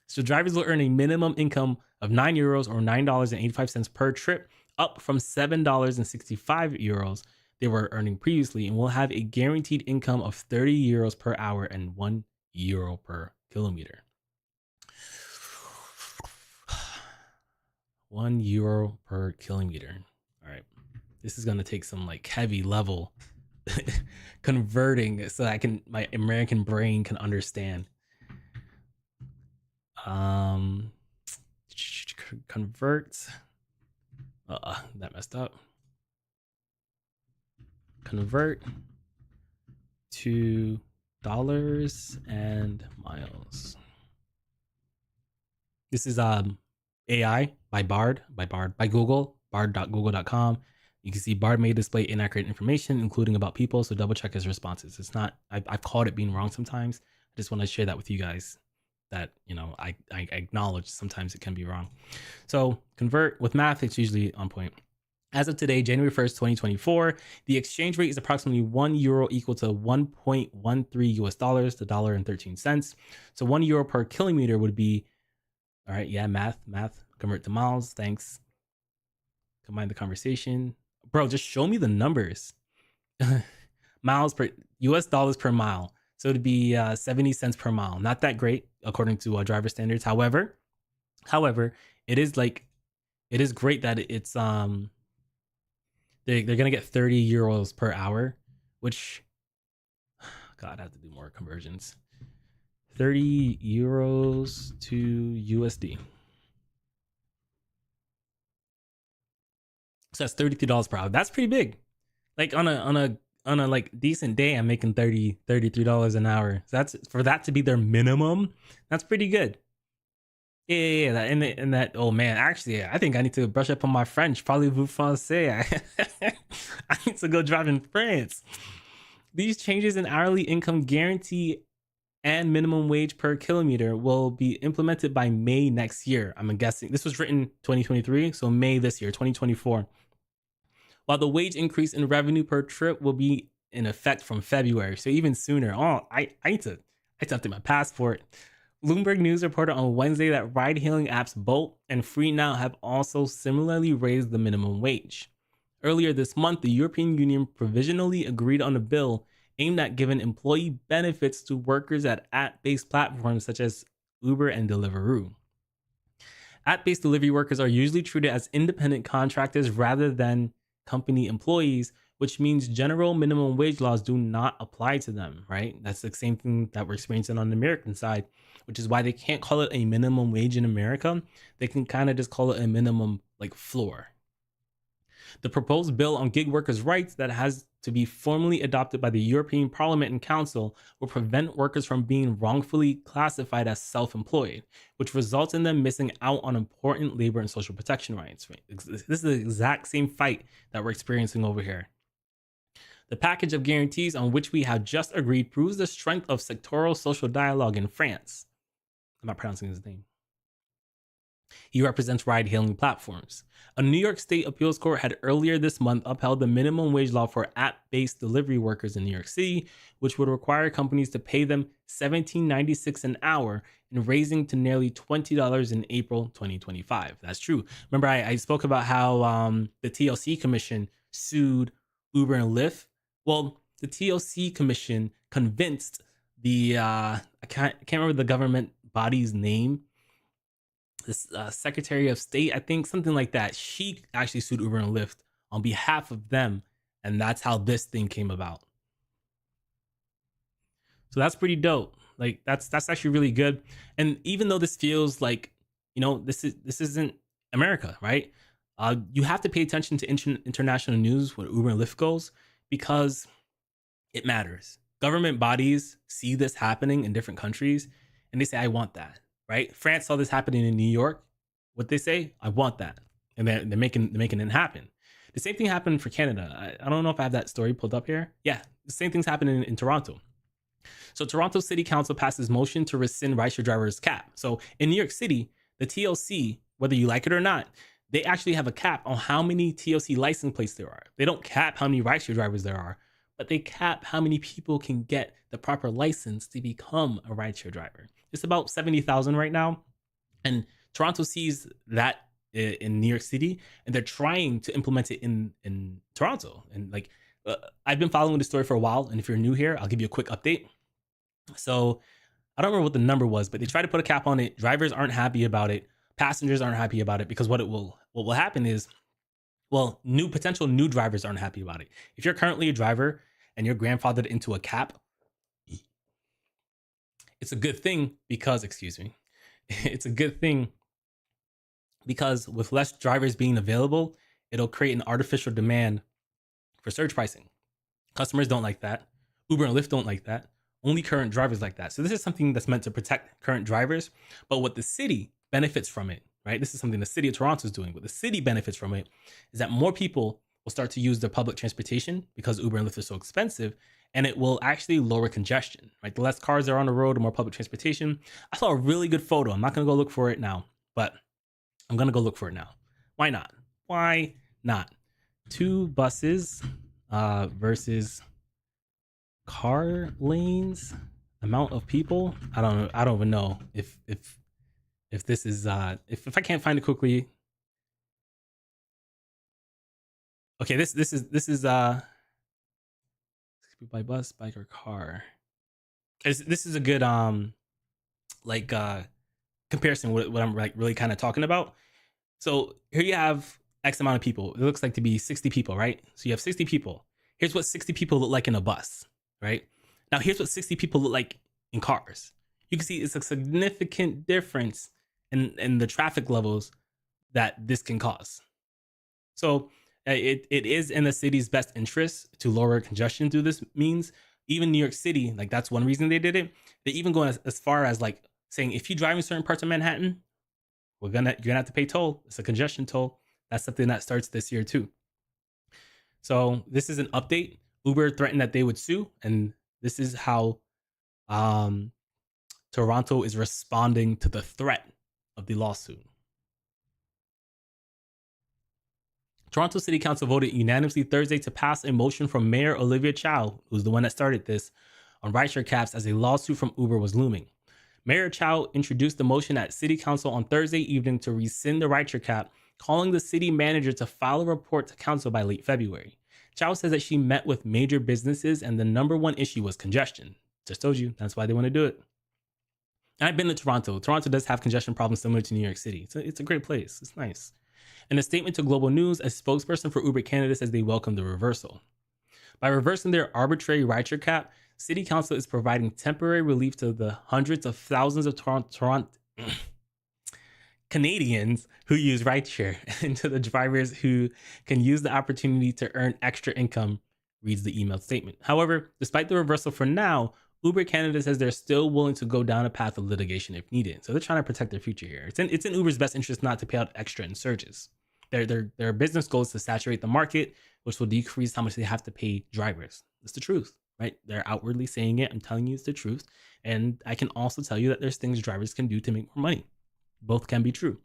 So drivers will earn a minimum income of €9 or $9.85 per trip, up from €7.65 they were earning previously, and will have a guaranteed income of €30 per hour and €1 per kilometer. €1 per kilometer. All right. This is going to take some like heavy level converting so my American brain can understand. Convert. That messed up. Convert to dollars and miles. This is AI by Google, bard.google.com. You can see Bard may display inaccurate information, including about people, so double check his responses. It's not, I've called it being wrong sometimes. I just want to share that with you guys that, I acknowledge sometimes it can be wrong. So convert with math, it's usually on point. As of today, January 1st, 2024, the exchange rate is approximately €1 equal to 1.13 US dollars to $1.13. So €1 per kilometer would be, all right, yeah, math, convert to miles, thanks. Combine the conversation. Bro, just show me the numbers. Miles per, US dollars per mile. So it'd be 70 cents per mile. Not that great according to driver standards. However, it is great that it's they're gonna get 30 euros per hour, which, God, I have to do more conversions. 30 euros to USD. So that's $32 per hour. That's pretty big. Like on a like decent day, I'm making $33 an hour. So that's, for that to be their minimum, that's pretty good. Yeah. And that, oh man, actually, I think I need to brush up on my French. Parlez-vous français? I need to go drive in France. These changes in hourly income guarantee and minimum wage per kilometer will be implemented by May next year. I'm guessing this was written 2023, so May this year, 2024. While the wage increase in revenue per trip will be in effect from February, so even sooner. Oh, I need to update my passport. Bloomberg News reported on Wednesday that ride-hailing apps Bolt and FreeNow have also similarly raised the minimum wage. Earlier this month, the European Union provisionally agreed on a bill aimed at giving employee benefits to workers at app-based platforms such as Uber and Deliveroo. App-based delivery workers are usually treated as independent contractors rather than company employees, which means general minimum wage laws do not apply to them, right? That's the same thing that we're experiencing on the American side, which is why they can't call it a minimum wage in America. They can kind of just call it a minimum like floor. The proposed bill on gig workers' rights that has to be formally adopted by the European Parliament and Council will prevent workers from being wrongfully classified as self-employed, which results in them missing out on important labor and social protection rights. This is the exact same fight that we're experiencing over here. The package of guarantees on which we have just agreed proves the strength of sectoral social dialogue in France. I'm not pronouncing his name. He represents ride-hailing platforms. A New York State appeals court had earlier this month upheld the minimum wage law for app-based delivery workers in New York City, which would require companies to pay them $17.96 an hour and raising to nearly $20 in April 2025. That's true. Remember, I spoke about how the TLC Commission sued Uber and Lyft. Well, the TLC Commission convinced the, I can't remember the government body's name, this Secretary of State, I think, something like that. She actually sued Uber and Lyft on behalf of them, and that's how this thing came about. So that's pretty dope. Like that's actually really good. And even though this feels like, this isn't America, right? You have to pay attention to international news when Uber and Lyft goes, because it matters. Government bodies see this happening in different countries, and they say, "I want that." Right? France saw this happening in New York. What they say, I want that. And they're making it happen. The same thing happened for Canada. I don't know if I have that story pulled up here. Yeah, the same thing's happening in Toronto. So Toronto City Council passed this motion to rescind rideshare drivers' cap. So in New York City, the TLC, whether you like it or not, they actually have a cap on how many TLC license plates there are. They don't cap how many rideshare drivers there are, but they cap how many people can get the proper license to become a rideshare driver. It's about 70,000 right now. And Toronto sees that in New York City, and they're trying to implement it in Toronto. And I've been following the story for a while. And if you're new here, I'll give you a quick update. So I don't remember what the number was, but they tried to put a cap on it. Drivers aren't happy about it. Passengers aren't happy about it, because what will happen is, well, potential new drivers aren't happy about it. If you're currently a driver and you're grandfathered into a cap, it's a good thing because, it's a good thing because with less drivers being available, it'll create an artificial demand for surge pricing. Customers don't like that. Uber and Lyft don't like that. Only current drivers like that. So this is something that's meant to protect current drivers. But what the city benefits from it, right? This is something the city of Toronto is doing. What the city benefits from it is that more people will start to use their public transportation because Uber and Lyft are so expensive, and it will actually lower congestion, right? The less cars are on the road, the more public transportation. I saw a really good photo. I'm not going to go look for it now, but I'm going to go look for it now. Why not? Why not? 2 buses versus car lanes, amount of people. I don't know. I don't even know if this is if I can't find it quickly. Okay, this is by bus, bike, or car. This is a good like comparison with what I'm like really kind of talking about. So here you have X amount of people. It looks like to be 60 people, right? So you have 60 people. Here's what 60 people look like in a bus, right? Now here's what 60 people look like in cars. You can see it's a significant difference in the traffic levels that this can cause. So it is in the city's best interest to lower congestion through this means. Even New York City, like that's one reason they did it. They even go as far as like saying if you drive in certain parts of Manhattan, you're gonna have to pay toll. It's a congestion toll. That's something that starts this year too. So this is an update. Uber threatened that they would sue, and this is how Toronto is responding to the threat of the lawsuit. Toronto City Council voted unanimously Thursday to pass a motion from Mayor Olivia Chow, who's the one that started this, on rideshare caps as a lawsuit from Uber was looming. Mayor Chow introduced the motion at City Council on Thursday evening to rescind the rideshare cap, calling the city manager to file a report to council by late February. Chow says that she met with major businesses and the number one issue was congestion. Just told you, that's why they want to do it. And I've been to Toronto. Toronto does have congestion problems similar to New York City. It's a great place. It's nice. In a statement to Global News, a spokesperson for Uber Canada says they welcome the reversal. By reversing their arbitrary rideshare cap, City Council is providing temporary relief to the hundreds of thousands of Toronto Canadians who use rideshare and to the drivers who can use the opportunity to earn extra income, reads the emailed statement. However, despite the reversal for now, Uber Canada says they're still willing to go down a path of litigation if needed. So they're trying to protect their future here. It's in Uber's best interest not to pay out extra in surges. Their business goal is to saturate the market, which will decrease how much they have to pay drivers. It's the truth, right? They're outwardly saying it. I'm telling you it's the truth. And I can also tell you that there's things drivers can do to make more money. Both can be true.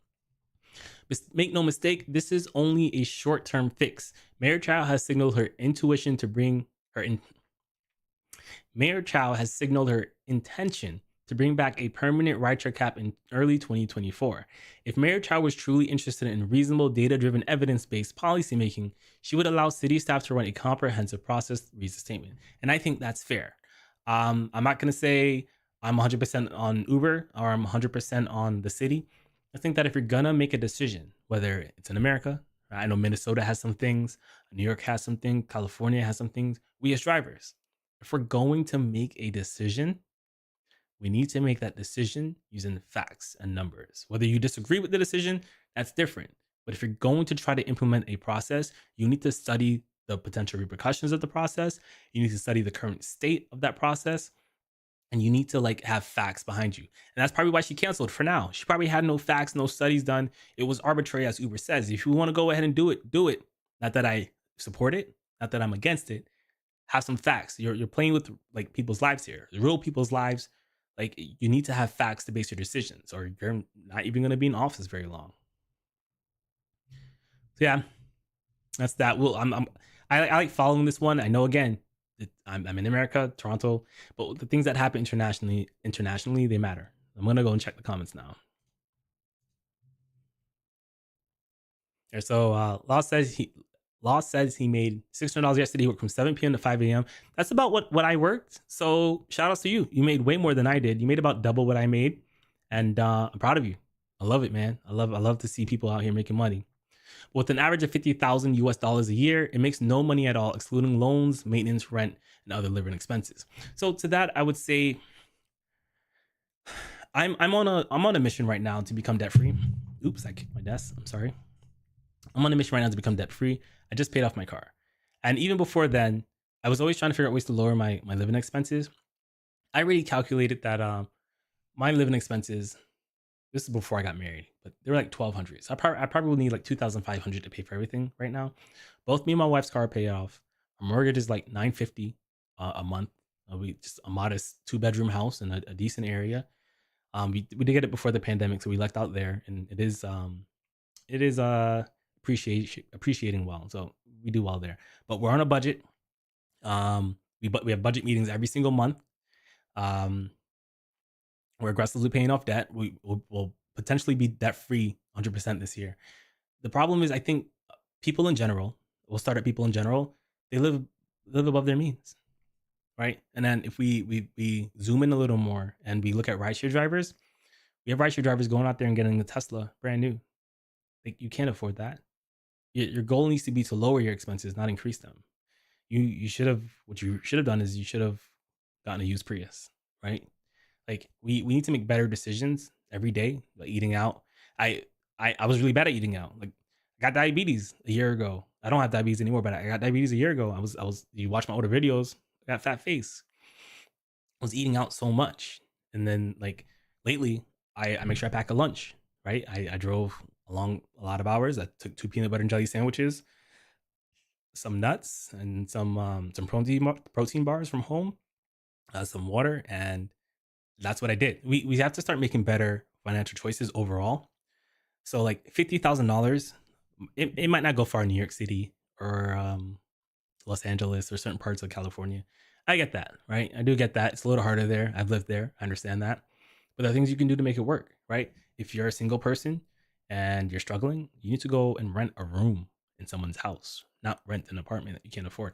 But make no mistake, this is only a short-term fix. Mayor Chow has signaled her intention to bring back a permanent rideshare cap in early 2024. If Mayor Chow was truly interested in reasonable, data-driven, evidence-based policymaking, she would allow city staff to run a comprehensive process, reads the statement. And I think that's fair. I'm not going to say I'm 100% on Uber or I'm 100% on the city. I think that if you're going to make a decision, whether it's in America, I know Minnesota has some things, New York has some things, California has some things, we as drivers, if we're going to make a decision, we need to make that decision using facts and numbers. Whether you disagree with the decision, that's different. But if you're going to try to implement a process, you need to study the potential repercussions of the process. You need to study the current state of that process. And you need to have facts behind you. And that's probably why she canceled for now. She probably had no facts, no studies done. It was arbitrary, as Uber says. If you want to go ahead and do it, do it. Not that I support it, not that I'm against it. Have some facts. You're playing with people's lives here, real people's lives. You need to have facts to base your decisions, or you're not even going to be in office very long. So yeah, that's that. Well, I like following this one. I know again, I'm in America, Toronto, but the things that happen internationally, they matter. I'm gonna go and check the comments now. So Law says he made $600 yesterday. He worked from 7 p.m. to 5 a.m. That's about what I worked. So shout outs to you. You made way more than I did. You made about double what I made. And I'm proud of you. I love it, man. I love to see people out here making money. With an average of $50,000 a year, it makes no money at all, excluding loans, maintenance, rent, and other living expenses. So to that, I would say I'm on a mission right now to become debt free. Oops, I kicked my desk. I'm sorry. I'm on a mission right now to become debt free. I just paid off my car. And even before then, I was always trying to figure out ways to lower my living expenses. I already calculated that my living expenses This is before I got married, but they were like 1,200. So I probably will need like 2,500 to pay for everything right now. Both me and my wife's car are paid off. Our mortgage is like 950 a month. We just a modest 2-bedroom house in a decent area. We did get it before the pandemic, so we lucked out there, and it is appreciating well. So we do well there. But we're on a budget. We have budget meetings every single month. Um, we're aggressively paying off debt. We'll potentially be debt free 100% this year. The problem is, I think people in general, we'll start at people in general, they live above their means, right? And then if we zoom in a little more and we look at rideshare drivers, we have rideshare drivers going out there and getting the Tesla brand new. Like, you can't afford that. Your goal needs to be to lower your expenses, not increase them. You should have what you should have done is you should have gotten a used Prius, right? Like, we need to make better decisions every day. Like eating out. I was really bad at eating out. Like, I got diabetes a year ago. I don't have diabetes anymore, but I got diabetes a year ago. I was you watch my older videos, I got fat face. I was eating out so much. And then like lately, I make sure I pack a lunch, right? I drove along a lot of hours. I took 2 peanut butter and jelly sandwiches, some nuts, and some protein bars from home, some water, and that's what I did. We have to start making better financial choices overall. So like $50,000, it might not go far in New York City or Los Angeles or certain parts of California. I get that, right? I do get that. It's a little harder there. I've lived there. I understand that. But there are things you can do to make it work, right? If you're a single person and you're struggling, you need to go and rent a room in someone's house, not rent an apartment that you can't afford.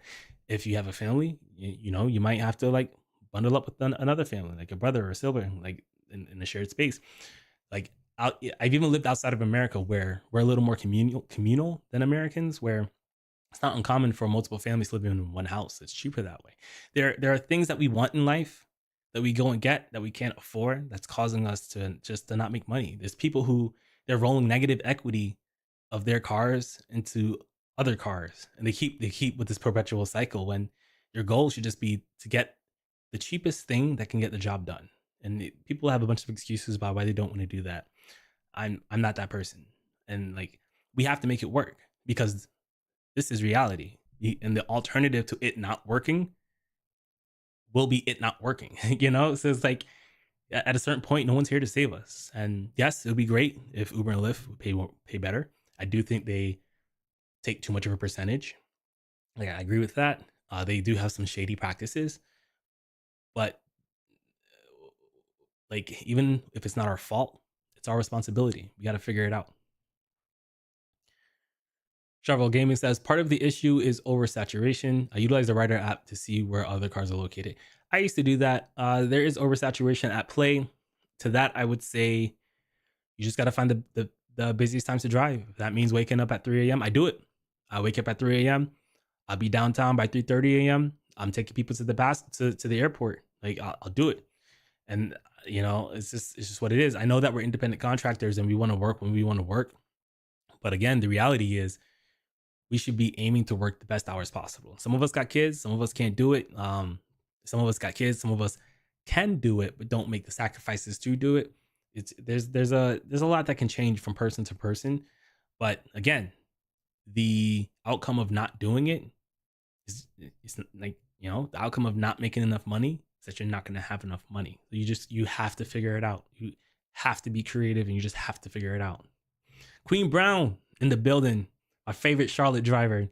If you have a family, you might have to like bundle up with another family, like a brother or a sibling, like in a shared space. Like I've even lived outside of America where we're a little more communal than Americans, where it's not uncommon for multiple families living in one house. It's cheaper that way. There are things that we want in life that we go and get that we can't afford. That's causing us to not make money. There's people who they're rolling negative equity of their cars into other cars, and they keep with this perpetual cycle when your goal should just be to get the cheapest thing that can get the job done. And people have a bunch of excuses about why they don't want to do that. I'm not that person, and like we have to make it work because this is reality. And the alternative to it not working will be it not working. So it's like at a certain point, no one's here to save us. And yes, it would be great if Uber and Lyft would pay better. I do think they take too much of a percentage. Like, I agree with that. They do have some shady practices, but like even if it's not our fault, it's our responsibility. We got to figure it out. Charvel Gaming says, part of the issue is oversaturation. I utilize the Rider app to see where other cars are located. I used to do that. There is oversaturation at play. To that, I would say you just got to find the busiest times to drive. If that means waking up at 3 a.m., I do it. I wake up at 3 a.m. I'll be downtown by 3:30 a.m. I'm taking people to the airport. Like, I'll do it. And it's just what it is. I know that we're independent contractors and we want to work when we want to work. But again, the reality is we should be aiming to work the best hours possible. Some of us got kids, some of us can't do it. Some of us got kids, some of us can do it, but don't make the sacrifices to do it. There's a lot that can change from person to person. But again, the outcome of not doing it is like, the outcome of not making enough money is that you're not going to have enough money. You have to figure it out. You have to be creative and you just have to figure it out. Queen Brown in the building. My favorite Charlotte driver.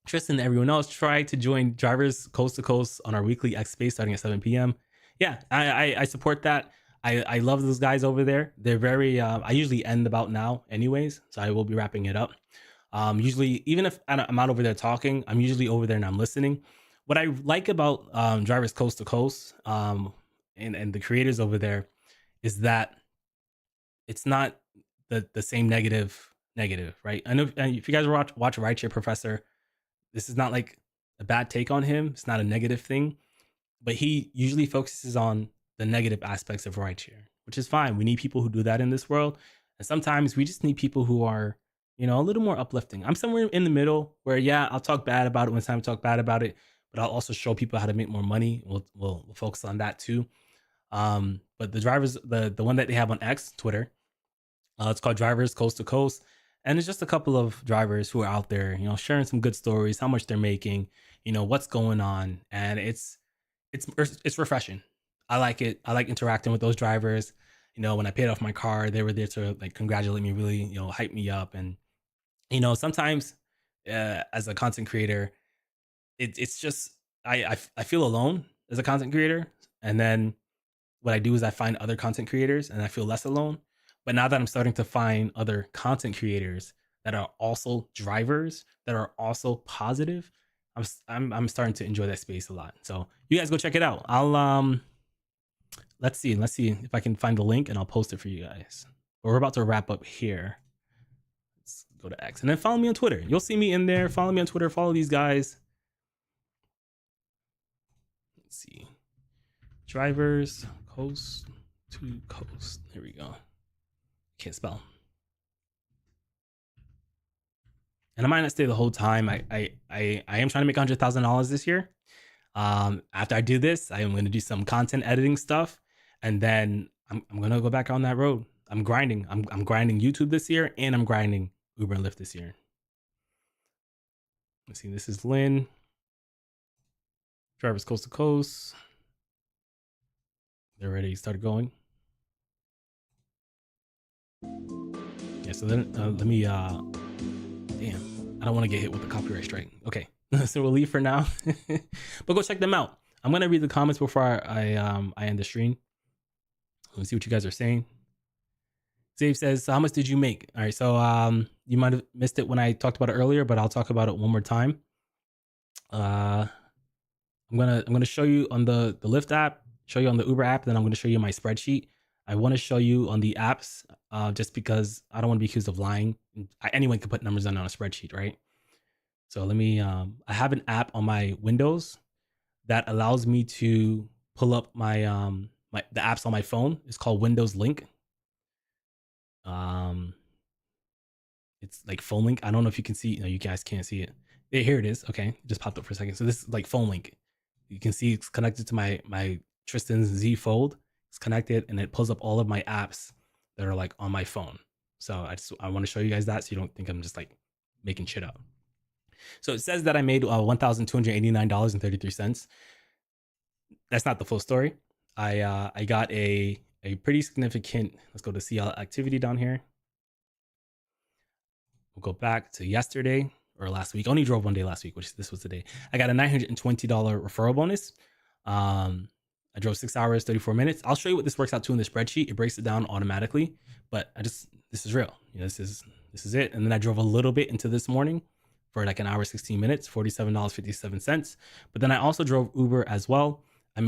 Tristan and everyone else, try to join Drivers Coast to Coast on our weekly X Space starting at 7 p.m. Yeah, I support that. I love those guys over there. They're very, I usually end about now anyways, so I will be wrapping it up. Usually, even if I'm not over there talking, I'm usually over there and I'm listening. What I like about Drivers Coast to Coast and the creators over there is that it's not the same negative, right? I know if you guys watch Rideshare Professor, this is not like a bad take on him. It's not a negative thing, but he usually focuses on the negative aspects of rideshare, which is fine. We need people who do that in this world. And sometimes we just need people who are, a little more uplifting. I'm somewhere in the middle where, yeah, I'll talk bad about it when it's time to talk bad about it, but I'll also show people how to make more money. We'll focus on that too. But the drivers, the one that they have on X, Twitter, it's called Drivers Coast to Coast, and it's just a couple of drivers who are out there, sharing some good stories, how much they're making, what's going on, and it's refreshing. I like it. I like interacting with those drivers. When I paid off my car, they were there to like congratulate me, really, hype me up, and sometimes as a content creator, it's just I feel alone as a content creator, and then what I do is I find other content creators and I feel less alone. But now that I'm starting to find other content creators that are also drivers, that are also positive, I'm starting to enjoy that space a lot. So you guys go check it out. I'll let's see if I can find the link and I'll post it for you guys. But we're about to wrap up here. Let's go to X and then follow me on Twitter. You'll see me in there. Follow me on Twitter. Follow these guys. Let's see. Drivers Coast to Coast. There we go. Can't spell. And I might not stay the whole time. I am trying to make $100,000 this year. After I do this, I am going to do some content editing stuff, and then I'm going to go back on that road. I'm grinding. I'm grinding YouTube this year, and I'm grinding Uber and Lyft this year. Let's see. This is Lynn. Drivers Coast to Coast. They're ready. Started going. Yeah. So then let me. Damn. I don't want to get hit with a copyright strike. Okay. So we'll leave for now. But go check them out. I'm gonna read the comments before I end the stream. Let's see what you guys are saying. Dave says, so how much did you make? All right. So you might have missed it when I talked about it earlier, but I'll talk about it one more time. I'm gonna show you on the Lyft app, show you on the Uber app, then I'm gonna show you my spreadsheet. I want to show you on the apps just because I don't want to be accused of lying. Anyone can put numbers on a spreadsheet, right? So let me, I have an app on my Windows that allows me to pull up my, the apps on my phone. It's called Windows Link. It's like phone link. I don't know if you can see, no, you guys can't see it. Here it is. Okay. It just popped up for a second. So this is like phone link. You can see it's connected to my Tristan's Z Fold. It's connected and it pulls up all of my apps that are like on my phone. So I want to show you guys that so you don't think I'm just like making shit up. So it says that I made $1,289.33. That's not the full story. I got a pretty significant, let's go to CL activity down here. We'll go back to yesterday or last week. I only drove one day last week, which this was today. I got a $920 referral bonus. I drove 6 hours, 34 minutes. I'll show you what this works out to in the spreadsheet. It breaks it down automatically, but this is real. This is it. And then I drove a little bit into this morning for like an hour, 16 minutes, $47.57. But then I also drove Uber as well. I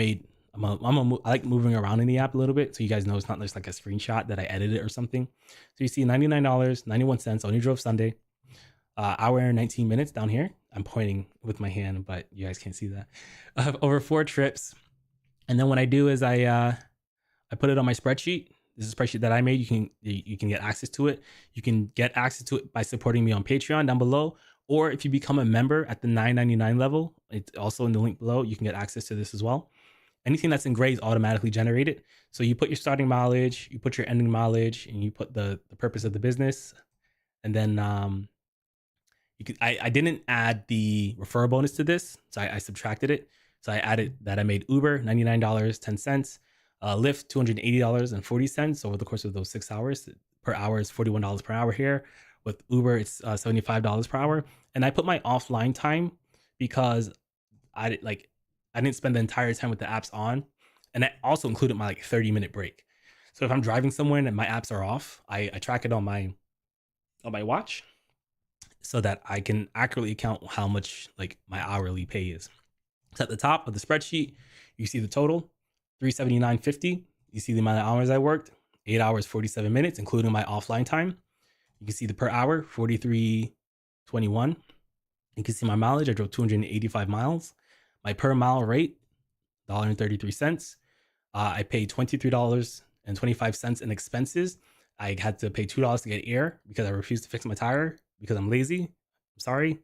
like moving around in the app a little bit. So you guys know it's not just like a screenshot that I edited or something. So you see $99.91. I only drove Sunday. Hour and 19 minutes down here. I'm pointing with my hand, but you guys can't see that. Over 4 trips. And then what I do is I put it on my spreadsheet. This is a spreadsheet that I made. You can get access to it. You can get access to it by supporting me on Patreon down below. Or if you become a member at the $9.99 level, it's also in the link below. You can get access to this as well. Anything that's in gray is automatically generated. So you put your starting mileage, you put your ending mileage, and you put the purpose of the business. And then I didn't add the referral bonus to this, so I subtracted it. So I added that I made Uber $99.10, Lyft $280.40 over the course of those 6 hours. Per hour is $41 per hour here. With Uber, it's $75 per hour. And I put my offline time because I didn't spend the entire time with the apps on. And I also included my 30-minute break. So if I'm driving somewhere and my apps are off, I track it on my watch so that I can accurately count how much my hourly pay is. So at the top of the spreadsheet, you see the total, $379.50. You see the amount of hours I worked, 8 hours, 47 minutes, including my offline time. You can see the per hour, $43.21. You can see my mileage. I drove 285 miles. My per mile rate, $1.33. I paid $23.25 in expenses. I had to pay $2 to get air because I refused to fix my tire because I'm lazy. I'm sorry.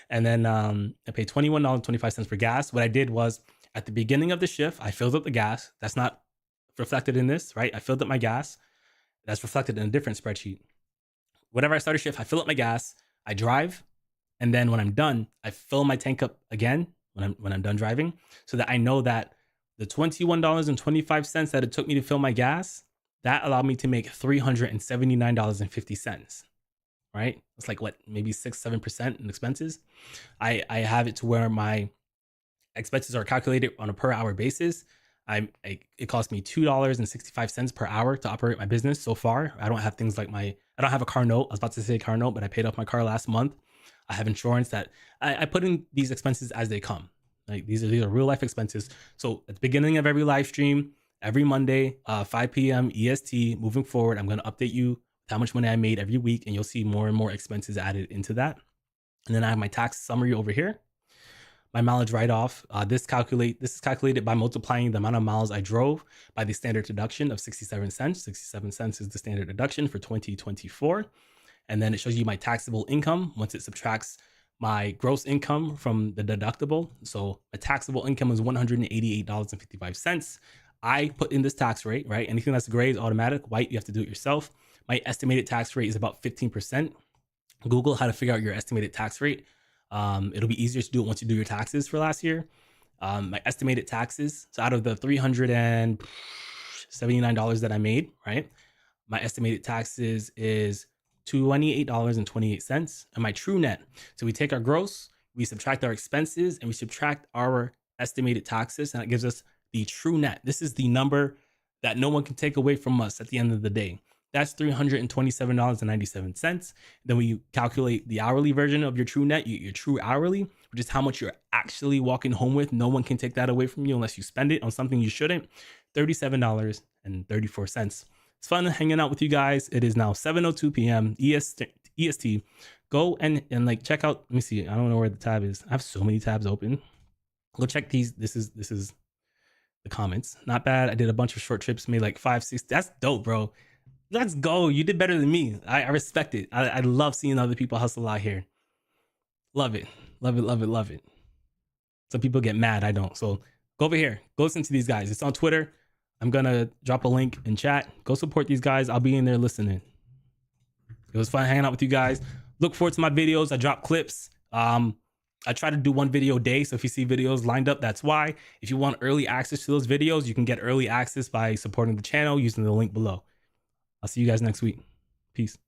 And then I paid $21.25 for gas. What I did was At the beginning of the shift, I filled up the gas. That's not reflected in this, right? I filled up my gas. That's reflected in a different spreadsheet. Whenever I start a shift, I fill up my gas, I drive, and then when I'm done, I fill my tank up again when I'm done driving, so that I know that the $21.25 that it took me to fill my gas, that allowed me to make $379.50. Right? It's like what, maybe 6-7% in expenses. I have it to where my expenses are calculated on a per hour basis. It cost me $2.65 per hour to operate my business so far. I don't have things like I don't have a car note. I was about to say car note, but I paid off my car last month. I have insurance that I put in these expenses as they come. Like these are real life expenses. So at the beginning of every live stream, every Monday, 5 p.m. EST, moving forward, I'm going to update you with how much money I made every week, and you'll see more and more expenses added into that. And then I have my tax summary over here. My mileage write-off, this is calculated by multiplying the amount of miles I drove by the standard deduction of 67 cents. 67 cents is the standard deduction for 2024. And then it shows you my taxable income once it subtracts my gross income from the deductible. So a taxable income is $188.55. I put in this tax rate, right? Anything that's gray is automatic. White, you have to do it yourself. My estimated tax rate is about 15%. Google how to figure out your estimated tax rate. It'll be easier to do it once you do your taxes for last year. My estimated taxes, so out of the $379 that I made, right? My estimated taxes is $28.28, and my true net. So we take our gross, we subtract our expenses, and we subtract our estimated taxes, and it gives us the true net. This is the number that no one can take away from us at the end of the day. That's $327.97. Then we calculate the hourly version of your true net, your true hourly, which is how much you're actually walking home with. No one can take that away from you unless you spend it on something you shouldn't. $37.34. It's fun hanging out with you guys. It is now 7:02 p.m. EST. Go and like check out. Let me see. I don't know where the tab is. I have so many tabs open. Go check these. This is the comments. Not bad. I did a bunch of short trips, made like 5, 6. That's dope, bro. Let's go. You did better than me. I respect it. I love seeing other people hustle out here. Love it. Love it. Love it. Love it. Some people get mad. I don't. So go over here. Go listen to these guys. It's on Twitter. I'm going to drop a link in chat. Go support these guys. I'll be in there listening. It was fun hanging out with you guys. Look forward to my videos. I drop clips. I try to do one video a day. So if you see videos lined up, that's why. If you want early access to those videos, you can get early access by supporting the channel using the link below. I'll see you guys next week. Peace.